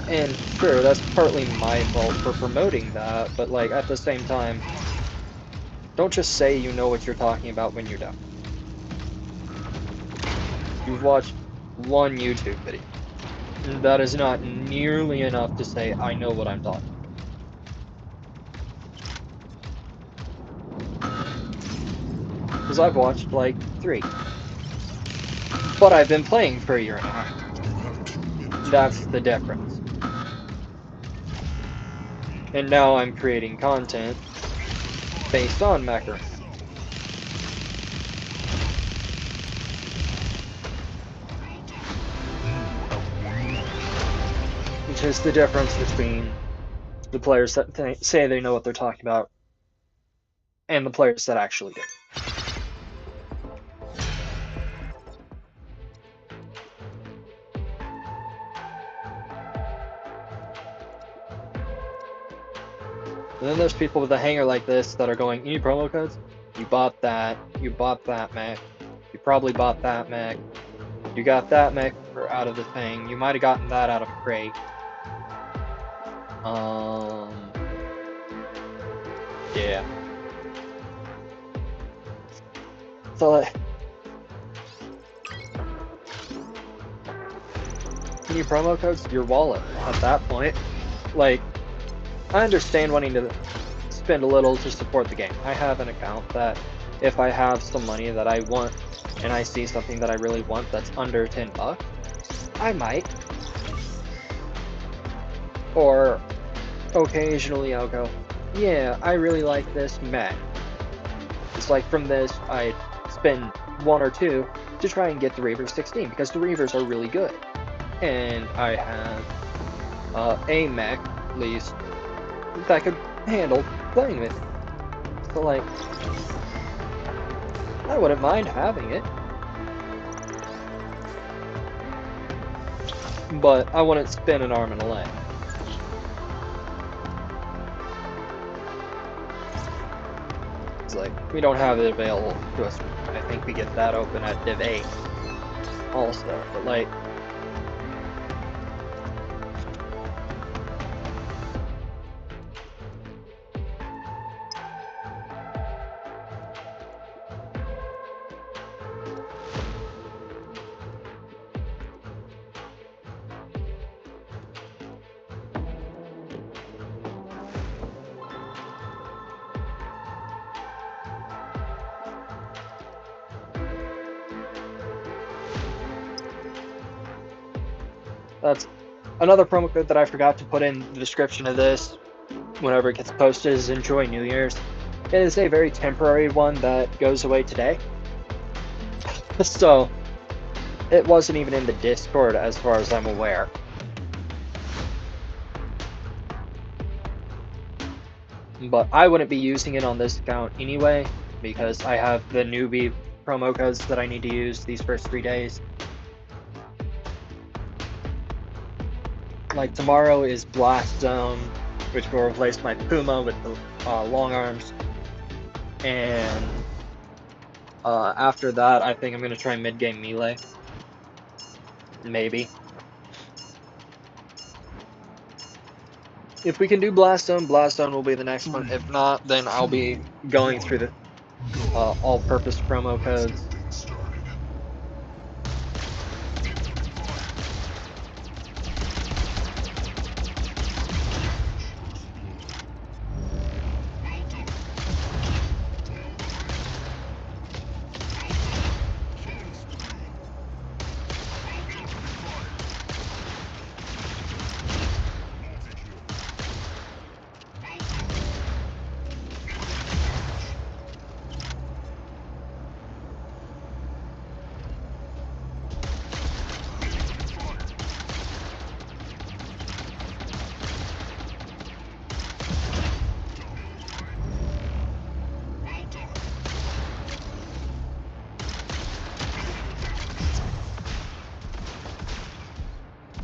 And sure, that's partly my fault for promoting that, but like, at the same time, don't just say you know what you're talking about when you don't. You've watched one YouTube video. That is not nearly enough to say, I know what I'm talking about. Because I've watched, like, 3. But I've been playing for a year and a half. That's the difference. And now I'm creating content based on Mech Arena, which is the difference between the players that say they know what they're talking about and the players that actually do. And then there's people with a hanger like this that are going, you need promo codes? You bought that mech, you probably bought that mech, you got that mech out of the thing, you might have gotten that out of a crate. Yeah. So, like, you need promo codes? Your wallet at that point. Like, I understand wanting to spend a little to support the game. I have an account that if I have some money that I want and I see something that I really want that's under 10 bucks, I might. Or occasionally I'll go, yeah, I really like this mech. It's like from this, I spend 1 or 2 to try and get the Reaver 16 because the Reavers are really good. And I have a mech, at least, that could handle playing with. So, like, I wouldn't mind having it. But I wouldn't spin an arm and a leg. It's like, we don't have it available to us. I think we get that open at Div 8 also. But, like, that's another promo code that I forgot to put in the description of this whenever it gets posted is Enjoy New Year's. It is a very temporary one that goes away today. So, it wasn't even in the Discord as far as I'm aware. But I wouldn't be using it on this account anyway, because I have the newbie promo codes that I need to use these first 3 days. Like, tomorrow is Blastzone, which will replace my Puma with the long arms. And after that, I think I'm going to try Midgamemelee. Maybe. If we can do Blastzone, Blastzone will be the next one. If not, then I'll be going through the all-purpose promo codes.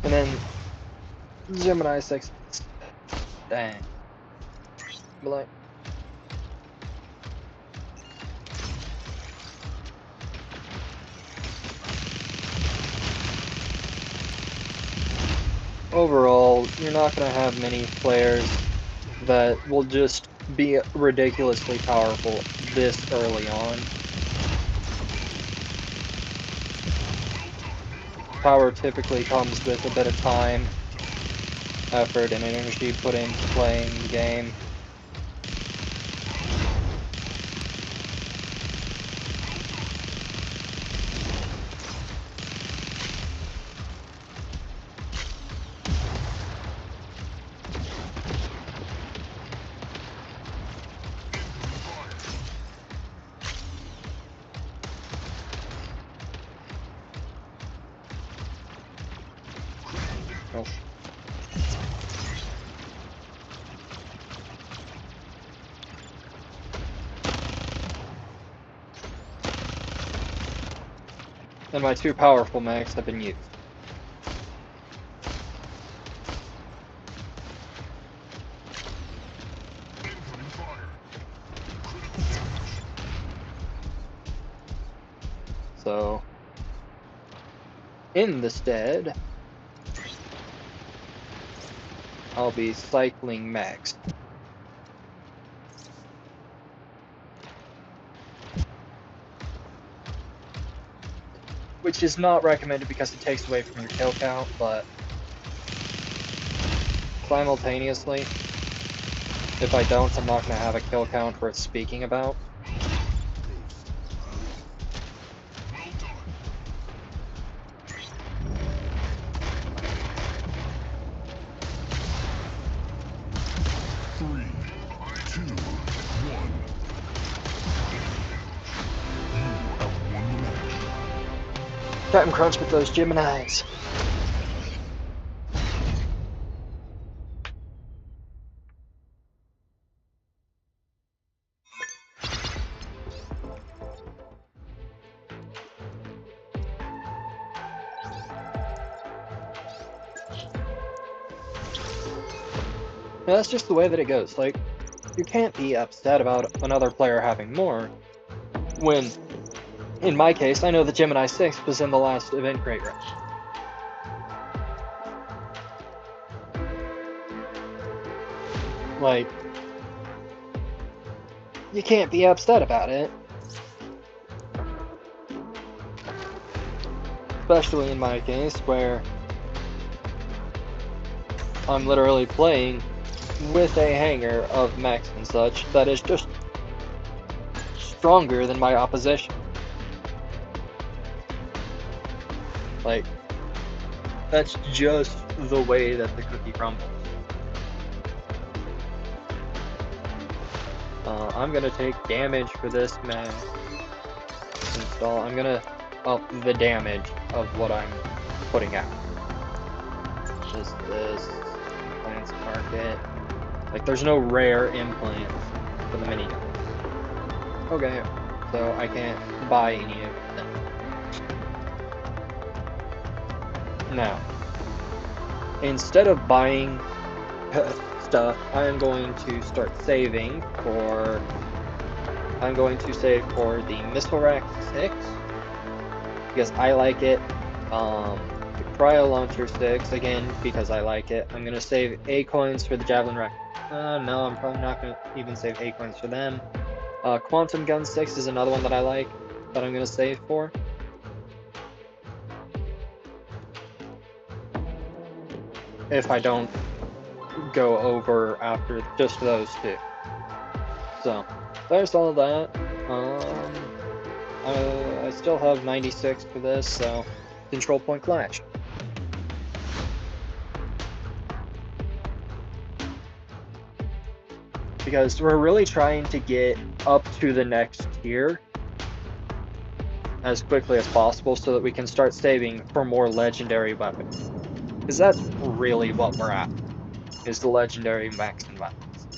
And then Gemini 6. Dang. But like, overall, you're not going to have many players that will just be ridiculously powerful this early on. Power typically comes with a bit of time, effort, and energy put into playing the game. Oh. And my 2 powerful mechs have been used. So, in the stead, I'll be cycling mechs. Which is not recommended because it takes away from your kill count, but simultaneously, if I don't, I'm not going to have a kill count worth speaking about. Captain Crunch with those Geminis. That's just the way that it goes. Like, you can't be upset about another player having more when, in my case, I know the Gemini 6 was in the last event crate rush. Like, you can't be upset about it. Especially in my case, where I'm literally playing with a hanger of mechs and such that is just stronger than my opposition. Like, that's just the way that the cookie crumbles. I'm gonna take damage for this mech install. I'm gonna up the damage of what I'm putting out. Just this implants market. Like, there's no rare implants for the minigun. Okay, so I can't buy any of them. Now, instead of buying stuff, I'm going to start saving for... I'm going to save for the Missile Rack 6, because I like it. The Cryo Launcher 6, again, because I like it. I'm going to save Acoins for the Javelin Rack. No, I'm probably not going to even save Acoins for them. Quantum Gun 6 is another one that I like, that I'm going to save for. If I don't go over after just those 2. So, there's all that. I still have 96 for this, so control point clash. Because we're really trying to get up to the next tier as quickly as possible so that we can start saving for more legendary weapons. Because that's really what we're at, is the legendary mechs and weapons.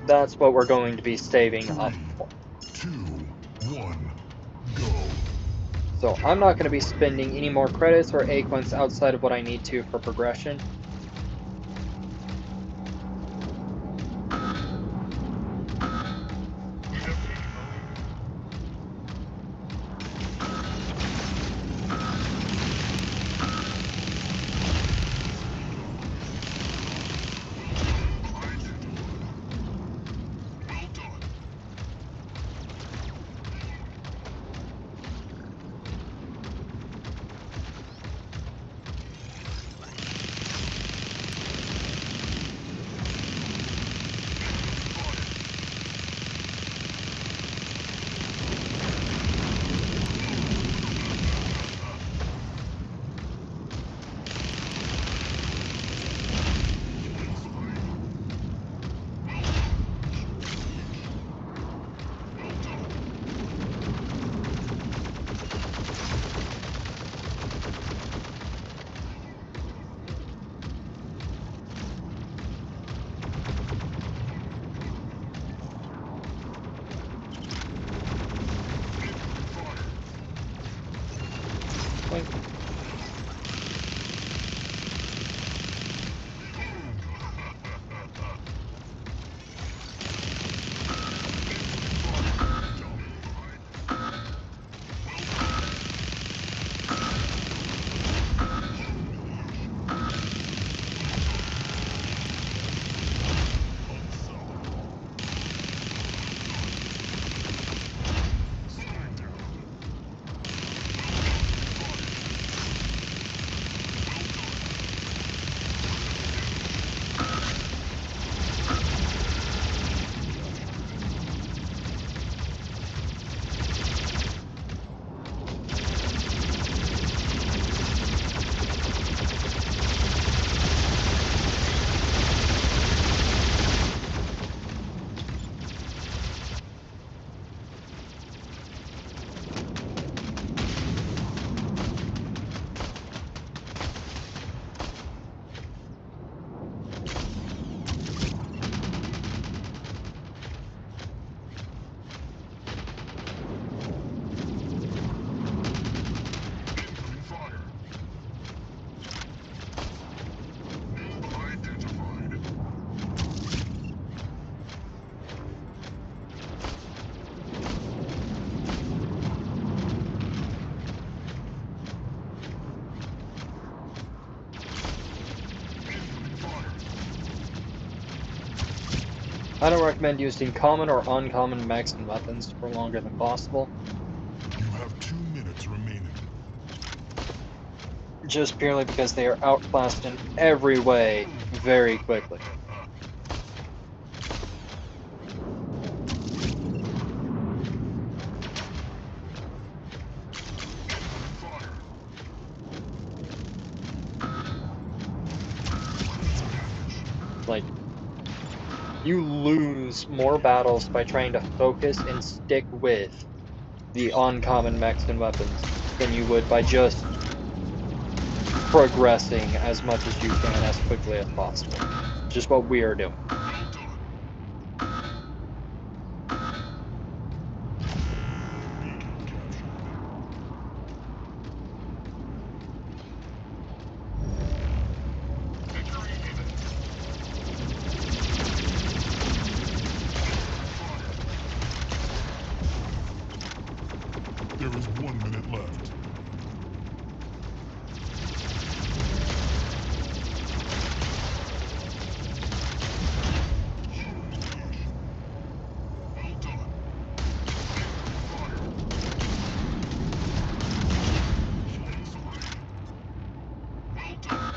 That's what we're going to be saving up for. 2, 1, go. So I'm not going to be spending any more credits or Acoins outside of what I need to for progression. I don't recommend using common or uncommon mechs and weapons for longer than possible. You have 2 minutes remaining. Just purely because they are outclassed in every way very quickly. Like, you lose more battles by trying to focus and stick with the uncommon mechs and weapons than you would by just progressing as much as you can as quickly as possible. Just what we are doing. There is 1 minute left. Well done. Well done.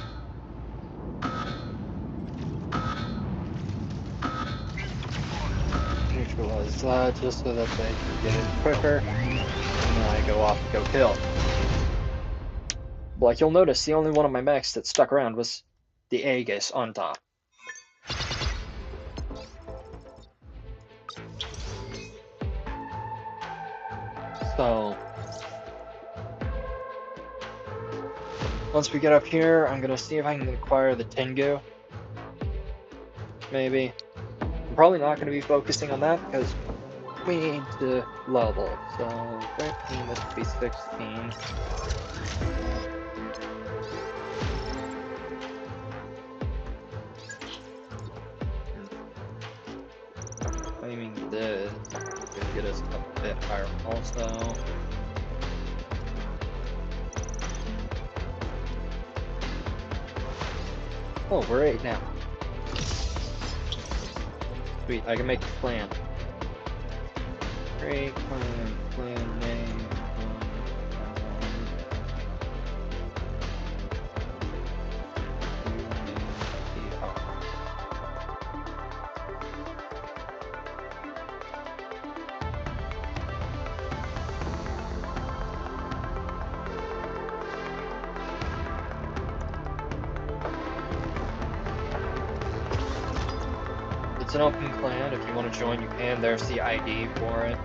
Neutralize that just so that they can get in quicker. And then I go off and go kill. Like you'll notice, the only one of my mechs that stuck around was the Aegis on top. So once we get up here, I'm gonna see if I can acquire the Tengu. Maybe. I'm probably not gonna be focusing on that because we need to level. So 13, this would be 16. Claiming this could get us a bit higher also. Oh, we're 8 now. Sweet, I can make a plan. Great plan name. It's an open clan. If you want to join, you can. There's the ID for it.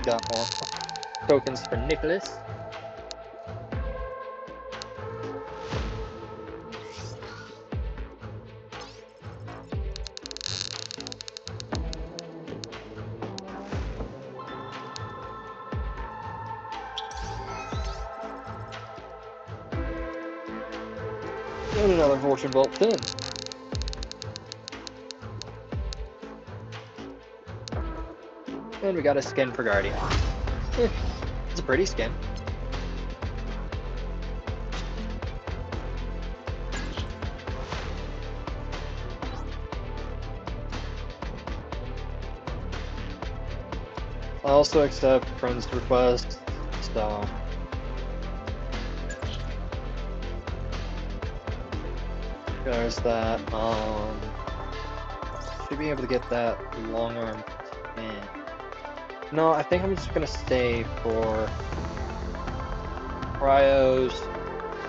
Got more tokens for Nicholas. And another Fortune Bolt pin. And we got a skin for Guardian. It's a pretty skin. I also accept friends' requests, so there's that. Should be able to get that long arm pin. No, I think I'm just gonna stay for Cryos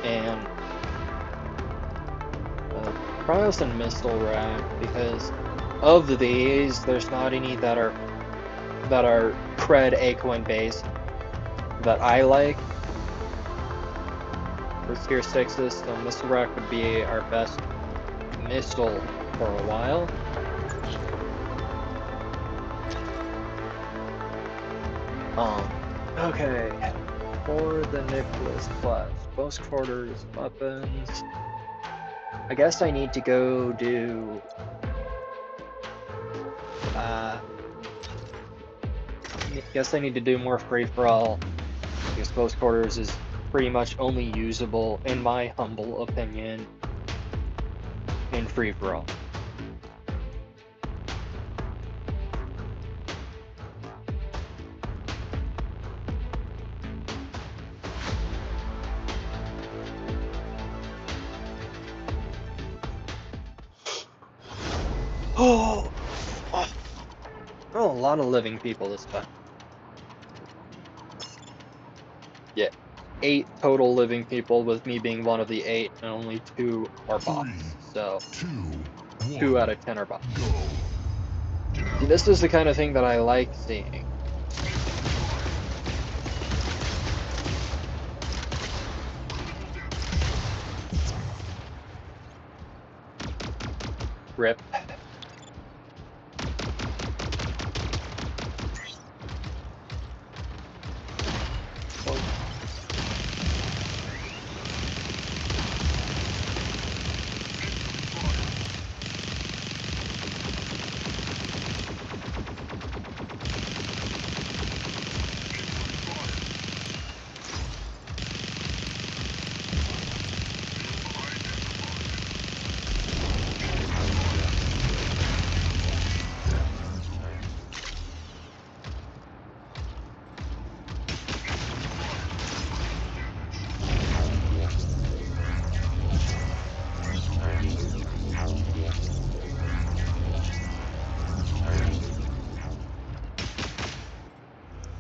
and Missile Rack because of these, there's not any that are Cred Acoin based that I like for tier 6s, so Missile Rack would be our best missile for a while. Okay. for the Nicholas class. Close quarters, weapons. I guess I need to go do guess I need to do more free-for-all, because close quarters is pretty much only usable, in my humble opinion, in free-for-all. Oh, a lot of living people this time. Yeah, 8 total living people, with me being one of the 8, and only 2 are bots. So, 2 out of 10 are bots. See, this is the kind of thing that I like seeing. Rip.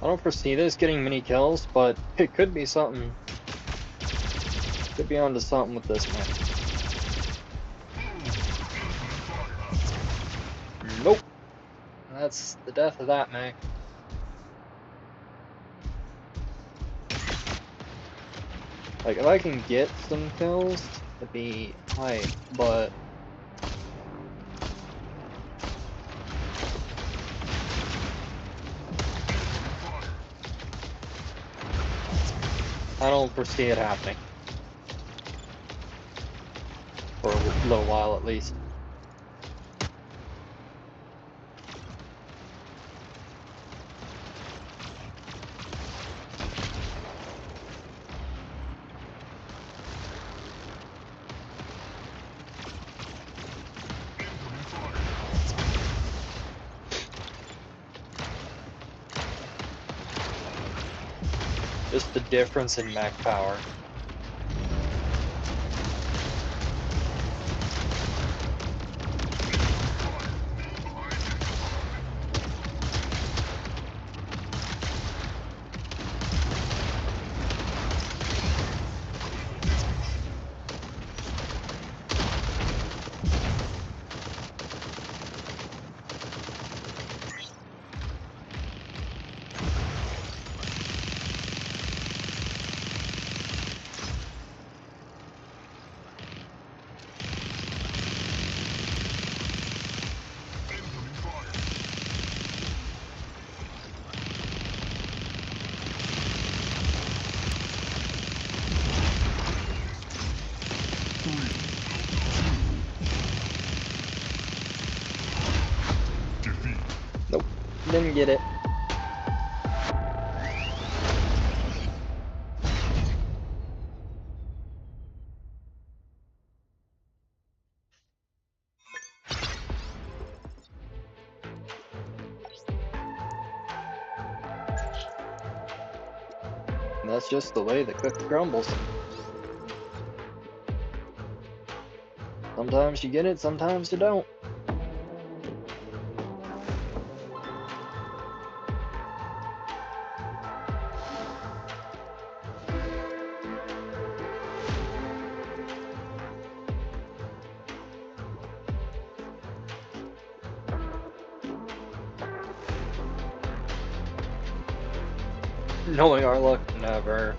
I don't foresee this getting many kills, but it could be something. Could be onto something with this mech. Nope. That's the death of that mech. Like, if I can get some kills, it'd be hype, but I don't foresee it happening. For a little while, at least. Just the difference in mech power. Nope, didn't get it. And that's just the way the cookie crumbles. Sometimes you get it, sometimes you don't. Knowing our luck, never.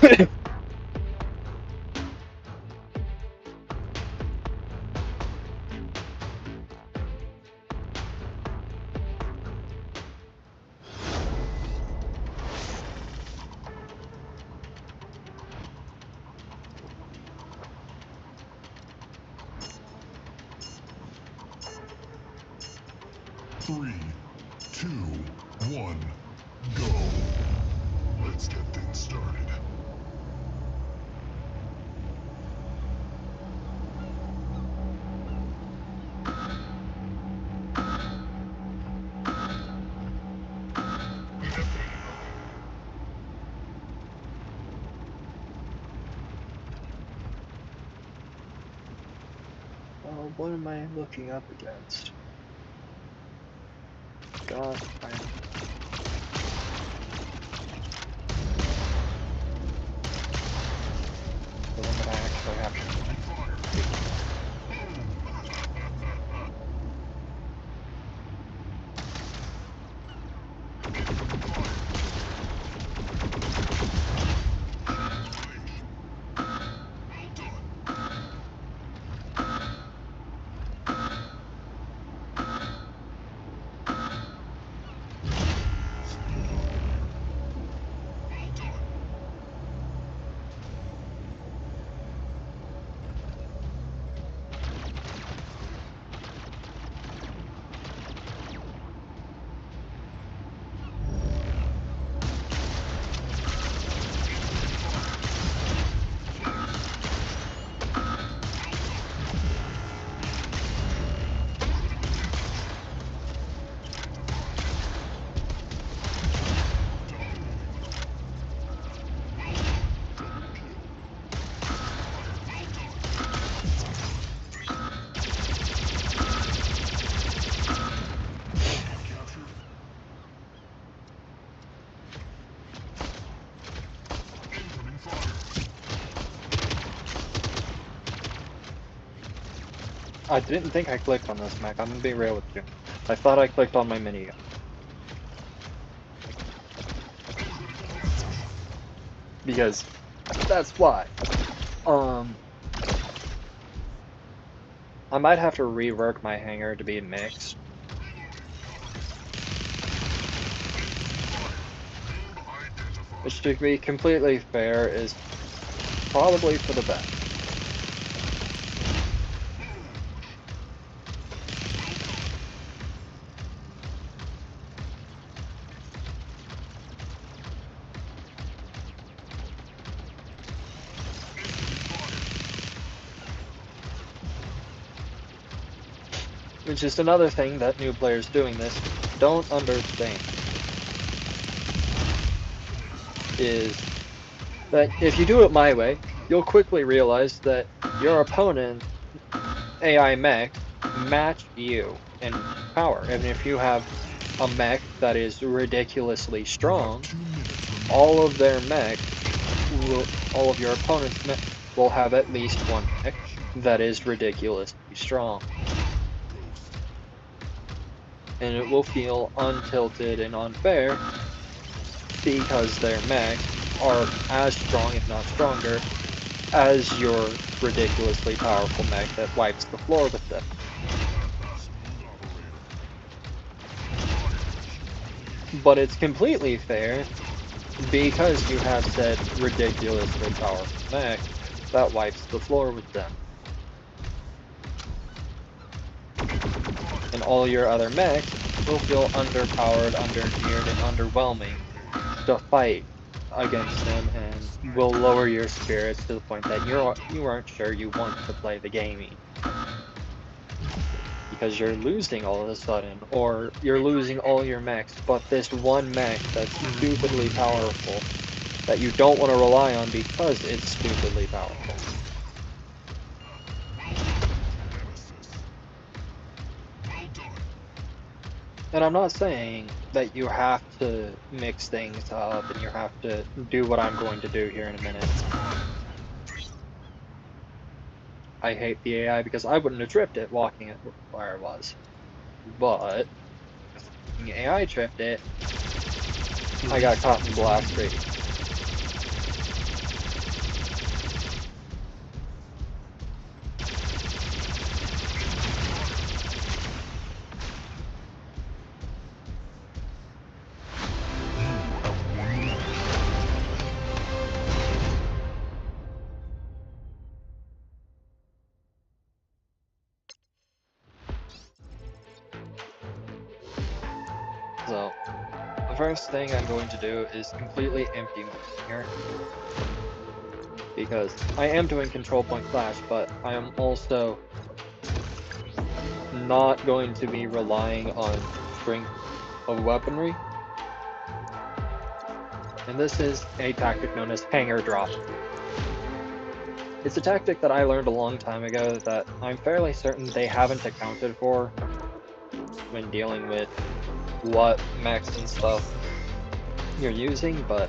Three, two, one, go. Let's get things started. Oh, what am I looking up against? God, the one that I actually have to. I didn't think I clicked on this mech, I'm gonna be real with you. I thought I clicked on my minigun. Because that's why. I might have to rework my hangar to be mixed. Which, to be completely fair, is probably for the best. Which is another thing that new players doing this don't understand. Is that if you do it my way, you'll quickly realize that your opponent's AI mech match you in power. And if you have a mech that is ridiculously strong, all of their mech all of your opponent's mech will have at least one mech that is ridiculously strong. And it will feel untilted and unfair because their mech are as strong, if not stronger, as your ridiculously powerful mech that wipes the floor with them. But it's completely fair because you have said ridiculously powerful mech that wipes the floor with them. And all your other mechs will feel underpowered, undergeared, and underwhelming to fight against them, and will lower your spirits to the point that you aren't sure you want to play the game because you're losing all of a sudden, or you're losing all your mechs, but this one mech that's stupidly powerful that you don't want to rely on because it's stupidly powerful. And I'm not saying that you have to mix things up and you have to do what I'm going to do here in a minute. I hate the AI because I wouldn't have tripped it walking it where I was. But the AI tripped it, I got caught in blast radius. the first thing I'm going to do is completely empty my hanger, because I am doing control point clash, but I am also not going to be relying on strength of weaponry. And this is a tactic known as hanger drop. It's a tactic that I learned a long time ago that I'm fairly certain they haven't accounted for when dealing with what mechs and stuff you're using, but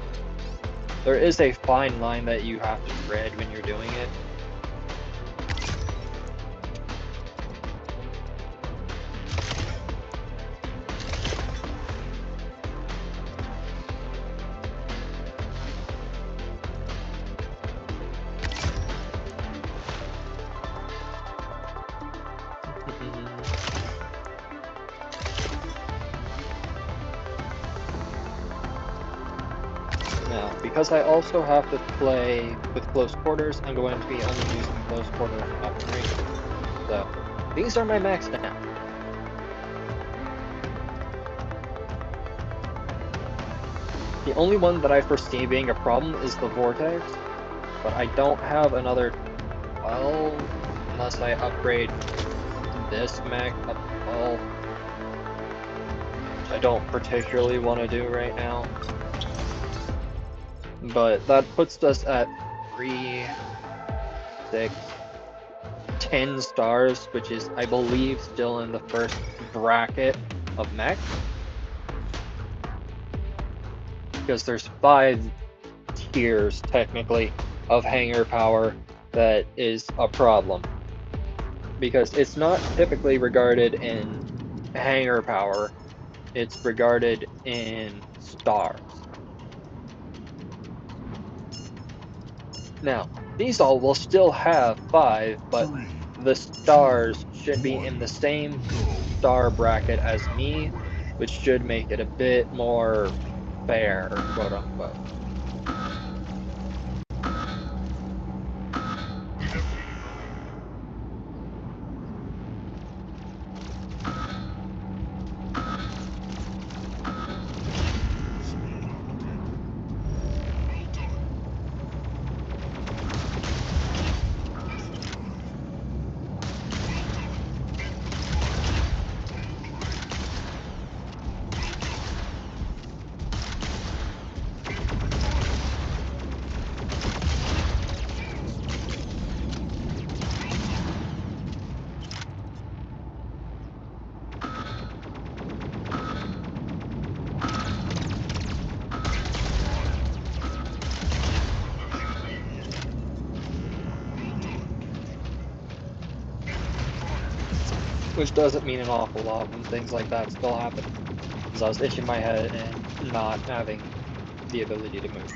there is a fine line that you have to tread when you're doing it. Now, because I also have to play with close quarters, I'm going to be only using close quarter weaponry. So, these are my mechs now. The only one that I foresee being a problem is the Vortex, but I don't have another 12 unless I upgrade this mech up to 12, which I don't particularly want to do right now. But that puts us at 3, 6, 10 stars, which is, I believe, still in the first bracket of mech. Because there's 5 tiers, technically, of hanger power that is a problem. Because it's not typically regarded in hanger power, it's regarded in stars. Now, these all will still have 5, but the stars should be in the same star bracket as me, which should make it a bit more fair, quote unquote. Which doesn't mean an awful lot when things like that still happen. Because I was itching my head and not having the ability to move.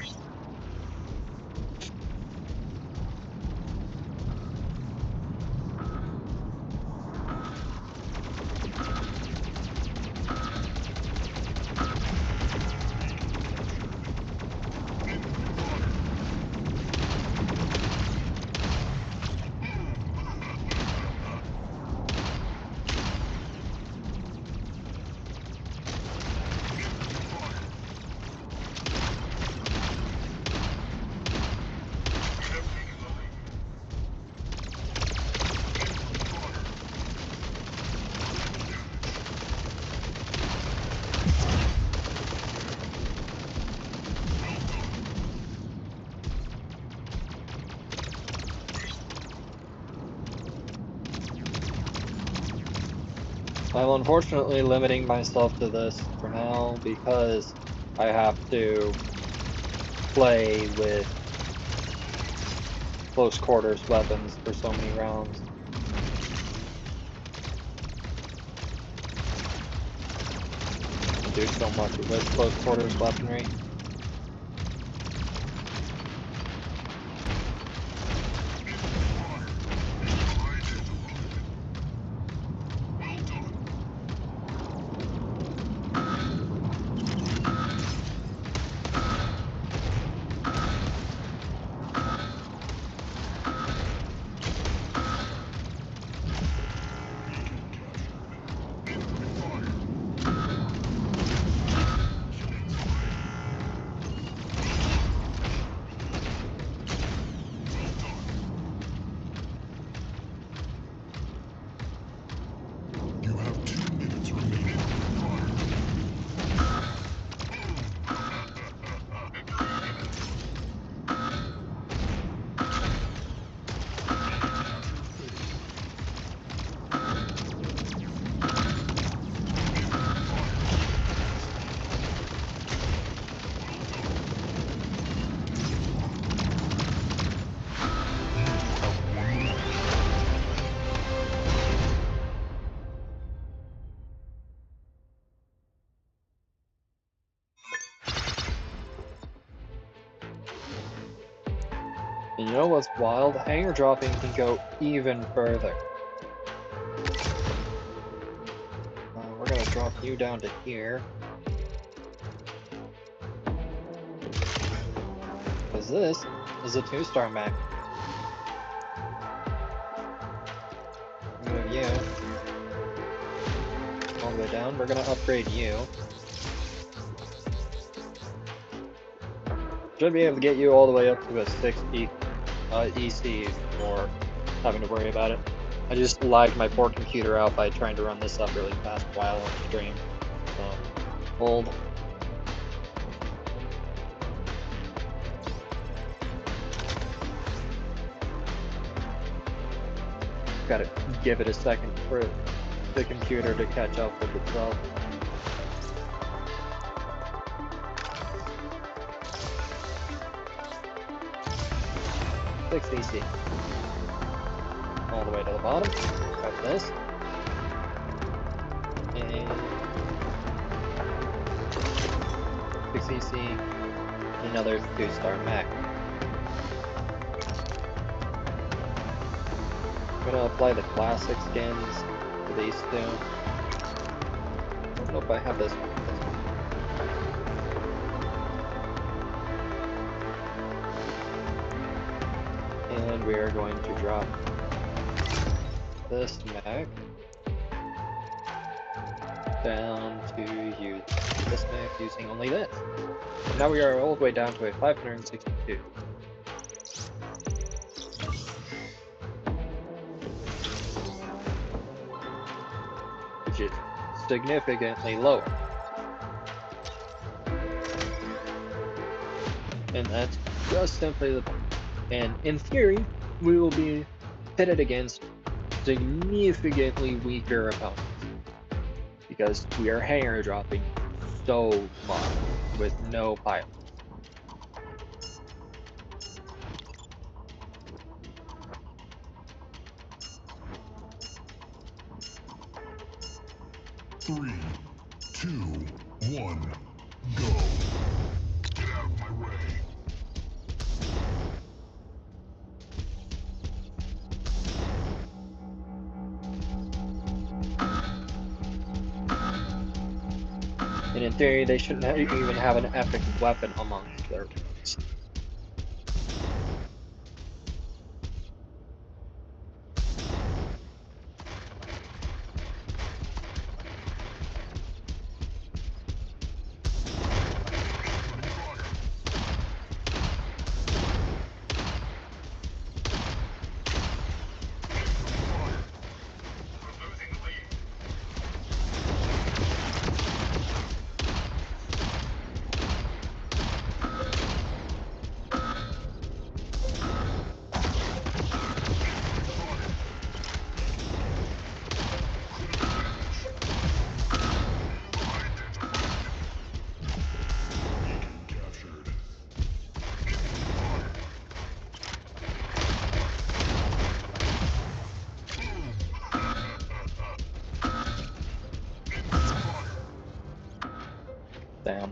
I'm unfortunately limiting myself to this for now because I have to play with close quarters weapons for so many rounds. Do so much with close quarters weaponry. And you know what's wild? Hanger dropping can go even further. We're gonna drop you down to here. Because this is a 2-star mech. Move you all the way down. We're gonna upgrade you. Should be able to get you all the way up to a 60 EC before having to worry about it. I just lagged my poor computer out by trying to run this up really fast while on stream. So, hold. Gotta give it a second for the computer to catch up with itself. DC. All the way to the bottom. Grab this. And 6cc. Another 2-star mech. I'm gonna apply the classic skins to these two. I don't know if I have this one. And we are going to drop this mech down to use this mech using only this. Now we are all the way down to a 562. Which is significantly lower. And that's just simply the point. And in theory, we will be pitted against significantly weaker opponents. Because we are hanger dropping so much with no pilot. Three, 2, 1, go. Get out of my way. And in theory, they shouldn't even have an epic weapon amongst their opponents. Damn.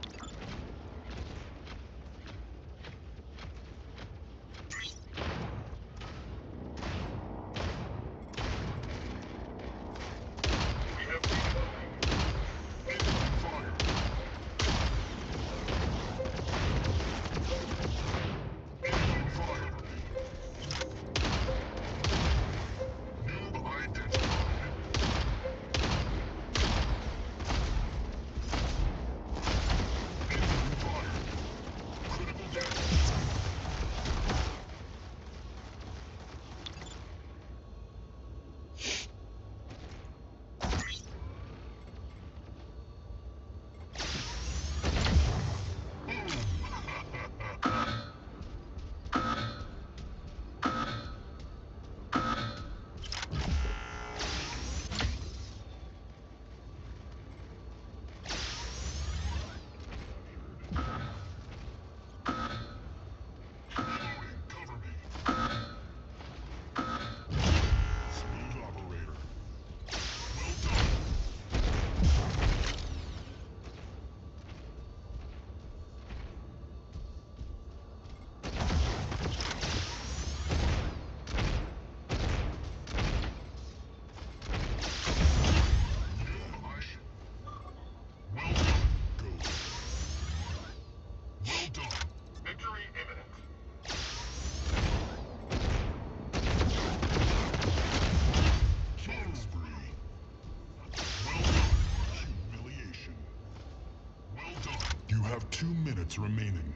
have 2 minutes remaining.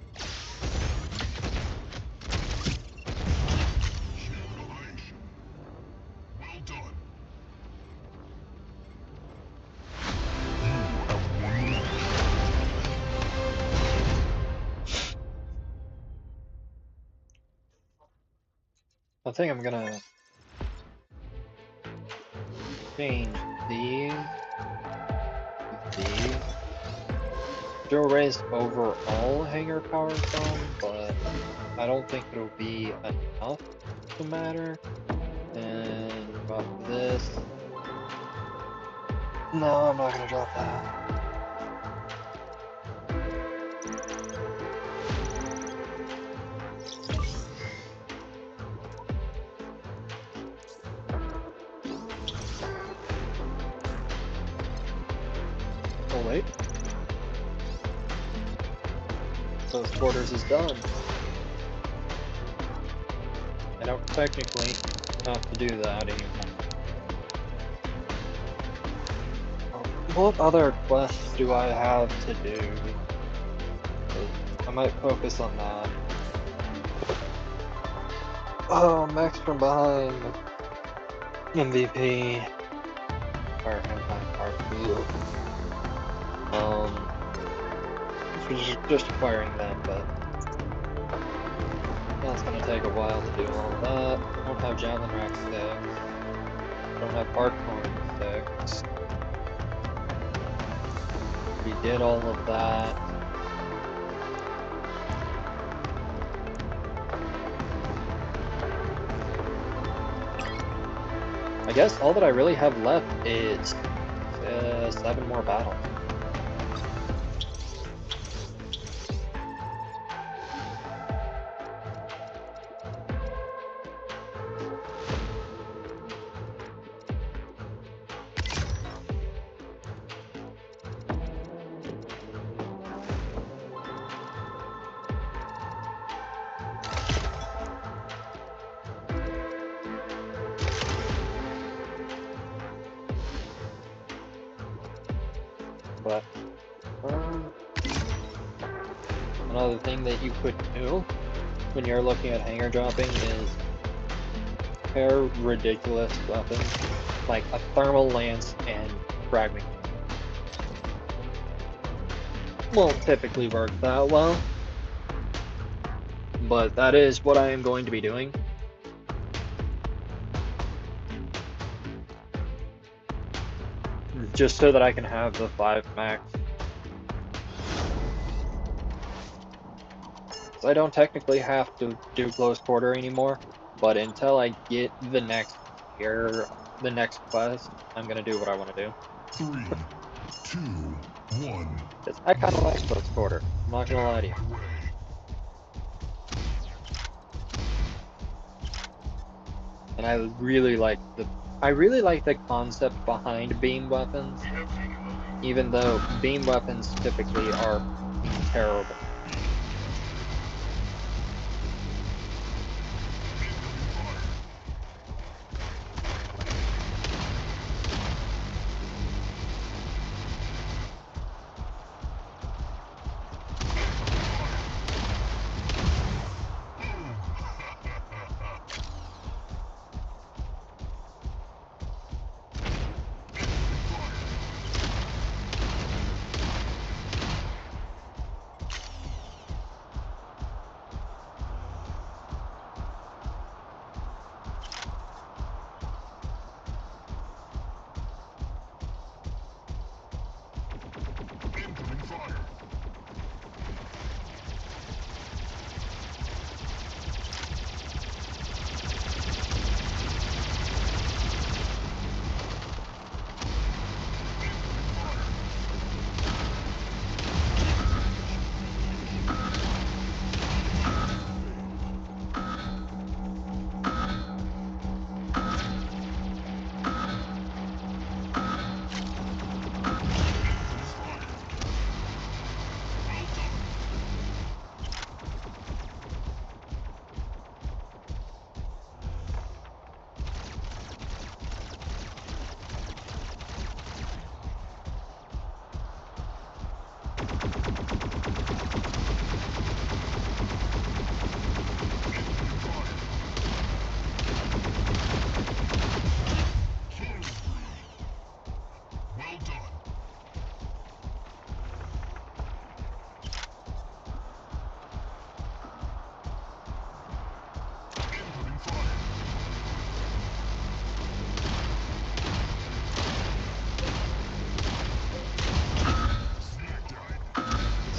Annihilation. Well done. You have won. I think I'm gonna change these. Still raise overall hanger power some, but I don't think it'll be enough to matter. And about this. No, I'm not gonna drop that. Oh wait. Those quarters is done. I don't technically have to do that anymore. What other quests do I have to do? I might focus on that. Oh, Mechs from behind. MVP. Or implant part. This was just acquiring them, but that's gonna take a while to do all of that. I don't have javelin rack sticks. I don't have parkour sticks. We did all of that. I guess all that I really have left is 7 more battles. But another thing that you could do when you're looking at hanger dropping is pair ridiculous weapons like a thermal lance and fragment. Won't typically work that well, but that is what I am going to be doing. Just so that I can have the 5 max. So I don't technically have to do close quarter anymore, but until I get the next tier, the next quest, I'm gonna do what I want to do. 3, 2, 1. Because I kind of like close quarter. I'm not gonna lie to you. And I really like the concept behind beam weapons, even though beam weapons typically are terrible.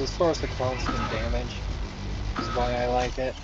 a source of constant damage, is why I like it.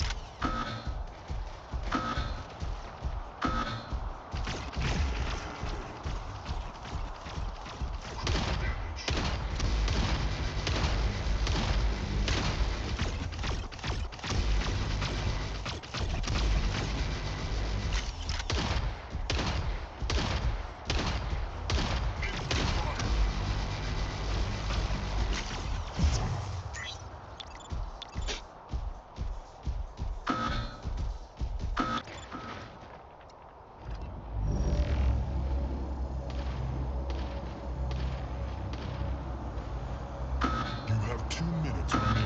You have 2 minutes remaining.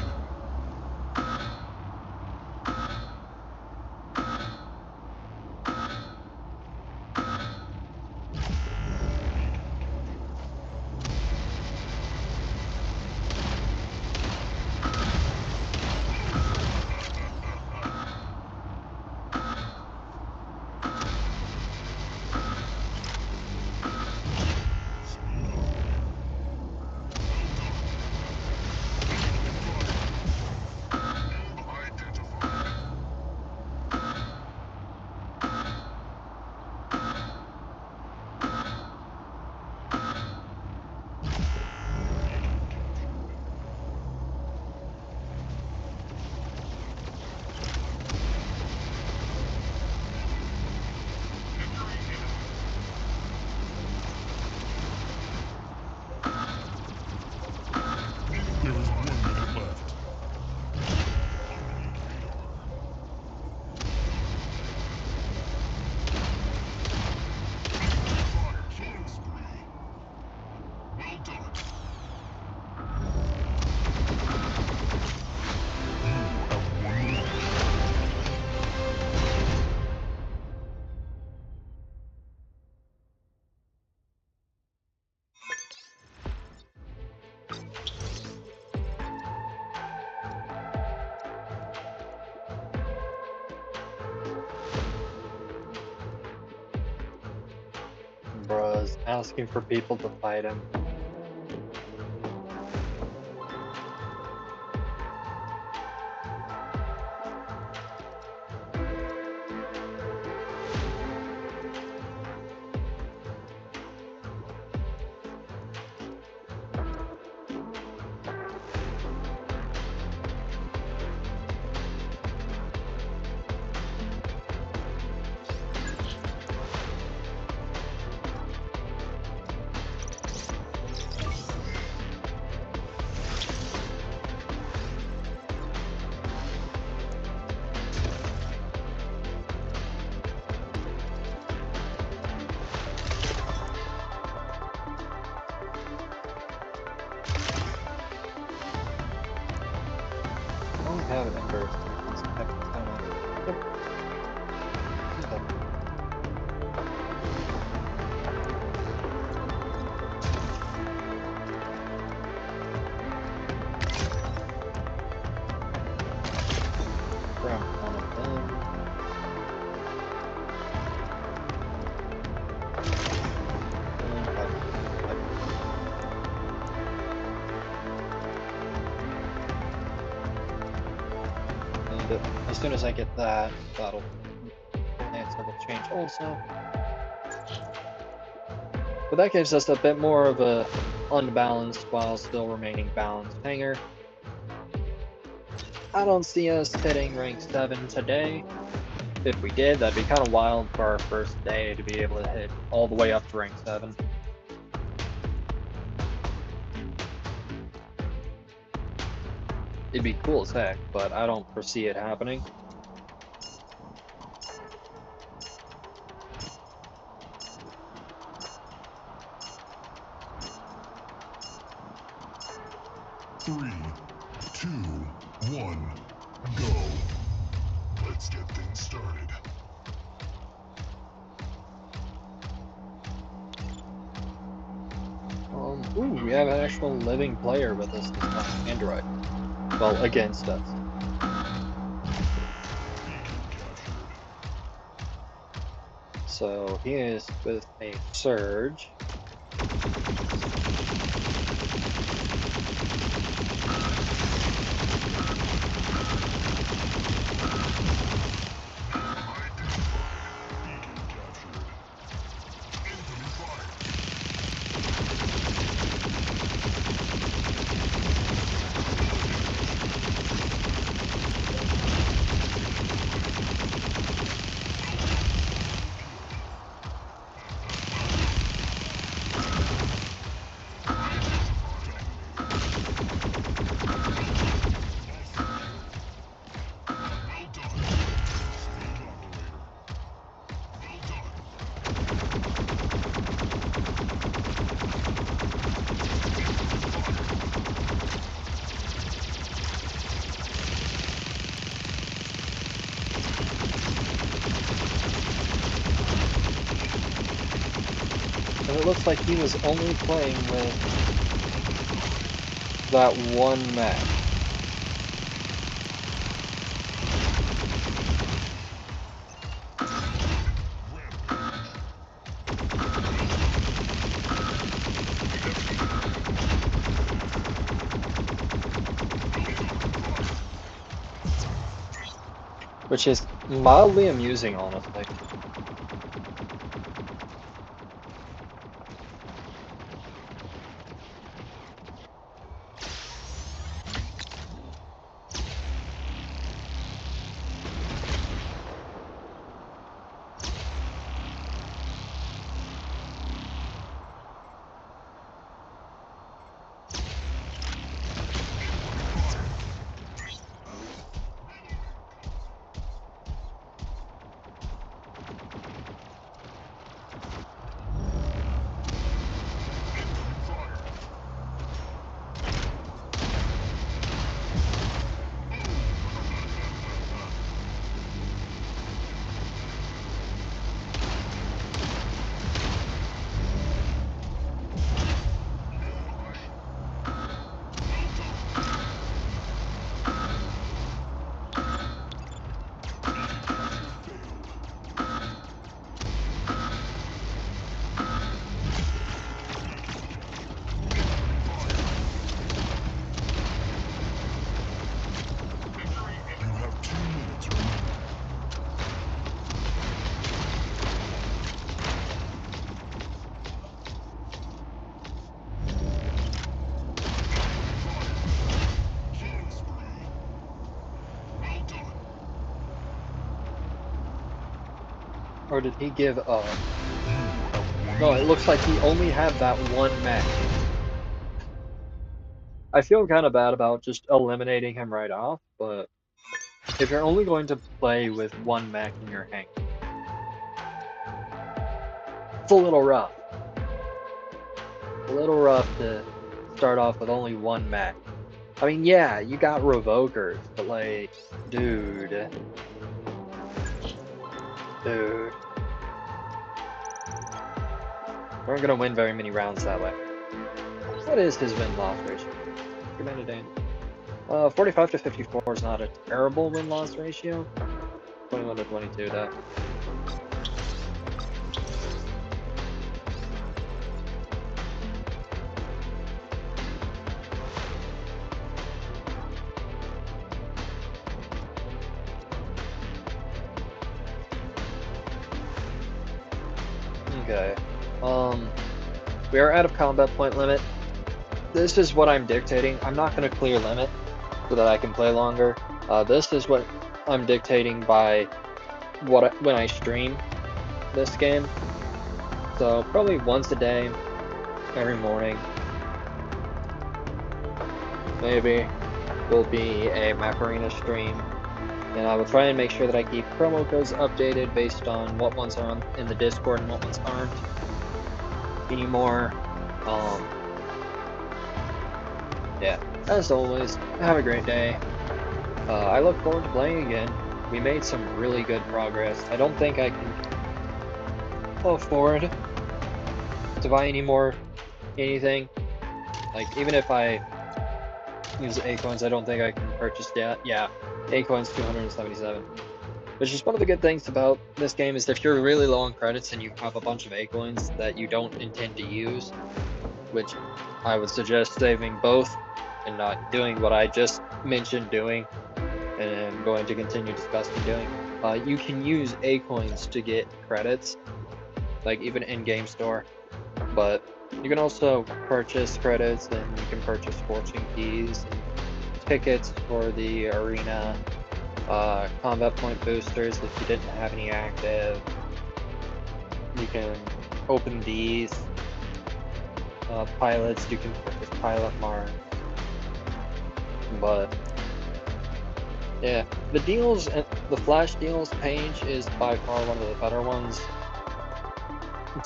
There is 1 minute left. Killing spree. Well done. You have 1 minute. Bruh's asking for people to fight him. I don't have an Ember. As soon as I get that, that'll answer the change also. But that gives us a bit more of a unbalanced while still remaining balanced hanger. I don't see us hitting rank 7 today. If we did, that'd be kind of wild for our first day to be able to hit all the way up to rank 7. It'd be cool as heck, but I don't foresee it happening. Three, two, one, go. Let's get things started. Ooh, we have an actual living player with us this time, Android. Well, against us. So he is with a Surge. it looks like he was only playing with that one mech. Which is mildly amusing, honestly. Or did he give up? No, it looks like he only had that one mech. I feel kind of bad about just eliminating him right off, but if you're only going to play with one mech in your hank, it's a little rough. A little rough to start off with only one mech. I mean, yeah, you got Revokers, but like, dude. We aren't gonna win very many rounds that way. What is his win-loss ratio? Recommended aim. 45 to 54 is not a terrible win-loss ratio. 21 to 22 though. Okay. We are out of combat point limit. This is what I'm dictating. I'm not going to clear limit so that I can play longer. This is what I'm dictating by when I stream this game. So probably once a day, every morning. Maybe will be a Mech Arena stream. And I will try and make sure that I keep promo codes updated based on what ones are in the Discord and what ones aren't anymore. Yeah, as always, have a great day. I look forward to playing again. We made some really good progress. I don't think I can afford to buy anything. Like, even if I use Acoins, I don't think I can purchase that. Yeah, Acoins 277. Which is one of the good things about this game is if you're really low on credits and you have a bunch of Acoins that you don't intend to use, which I would suggest saving both and not doing what I just mentioned doing, and I'm going to continue discussing doing. You can use Acoins to get credits, like even in-game store, but you can also purchase credits and you can purchase fortune keys and tickets for the arena, combat point boosters if you didn't have any active. You can open these. Pilots, you can purchase pilot marks. But yeah, the deals and the flash deals page is by far one of the better ones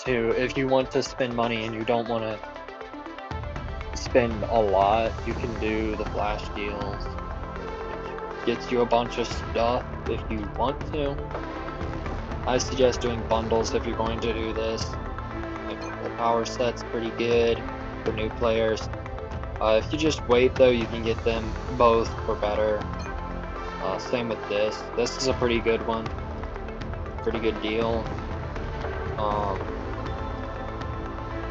if you want to spend money and you don't want to spend a lot. You can do the flash deals, which gets you a bunch of stuff if you want to. I suggest doing bundles if you're going to do this. Like the power set's pretty good for new players. If you just wait though, you can get them both for better. Same with this. This is a pretty good one. Pretty good deal.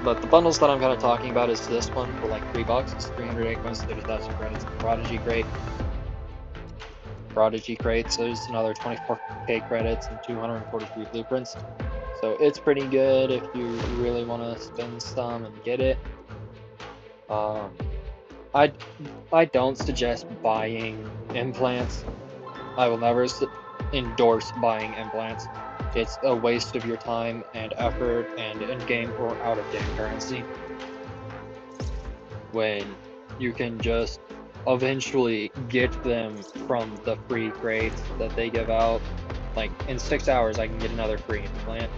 But the bundles that I'm kind of talking about is this one for like $3. It's 300 Acoins, 30,000 credits. Prodigy crate. Prodigy crates. There's another 24k credits and 243 blueprints. So it's pretty good if you really want to spend some and get it. I don't suggest buying implants. I will never endorse buying implants. It's a waste of your time and effort and in-game or out-of-game currency. When you can just eventually get them from the free crates that they give out. Like, in 6 hours I can get another free implant.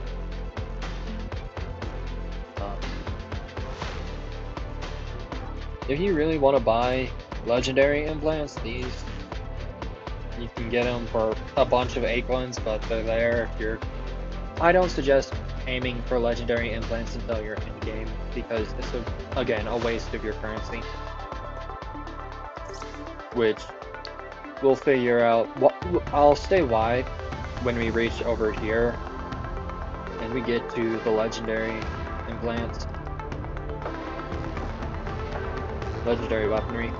If you really want to buy legendary implants, these you can get them for a bunch of Acoins, but they're there if you're... I don't suggest aiming for legendary implants until you're in game, because it's, again, a waste of your currency. Which we'll figure out. I'll say why when we reach over here and we get to the legendary implants. Legendary weaponry.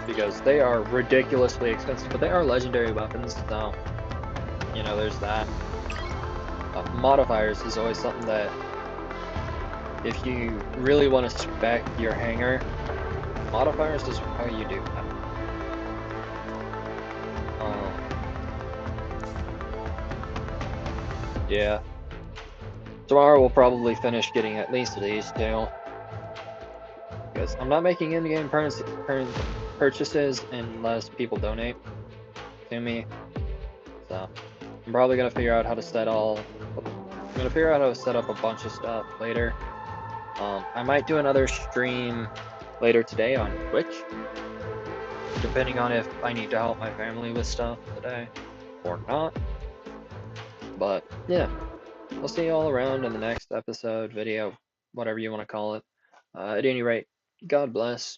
Because they are ridiculously expensive, but they are legendary weapons, so, you know, there's that. Modifiers is always something that, if you really want to spec your hanger, modifiers is how you do that. Yeah. Tomorrow we'll probably finish getting at least these two. Because I'm not making in-game purchases unless people donate to me. So I'm probably gonna figure out how to set up a bunch of stuff later. I might do another stream later today on Twitch, depending on if I need to help my family with stuff today or not. But yeah, I'll see you all around in the next episode, video, whatever you want to call it. At any rate, God bless.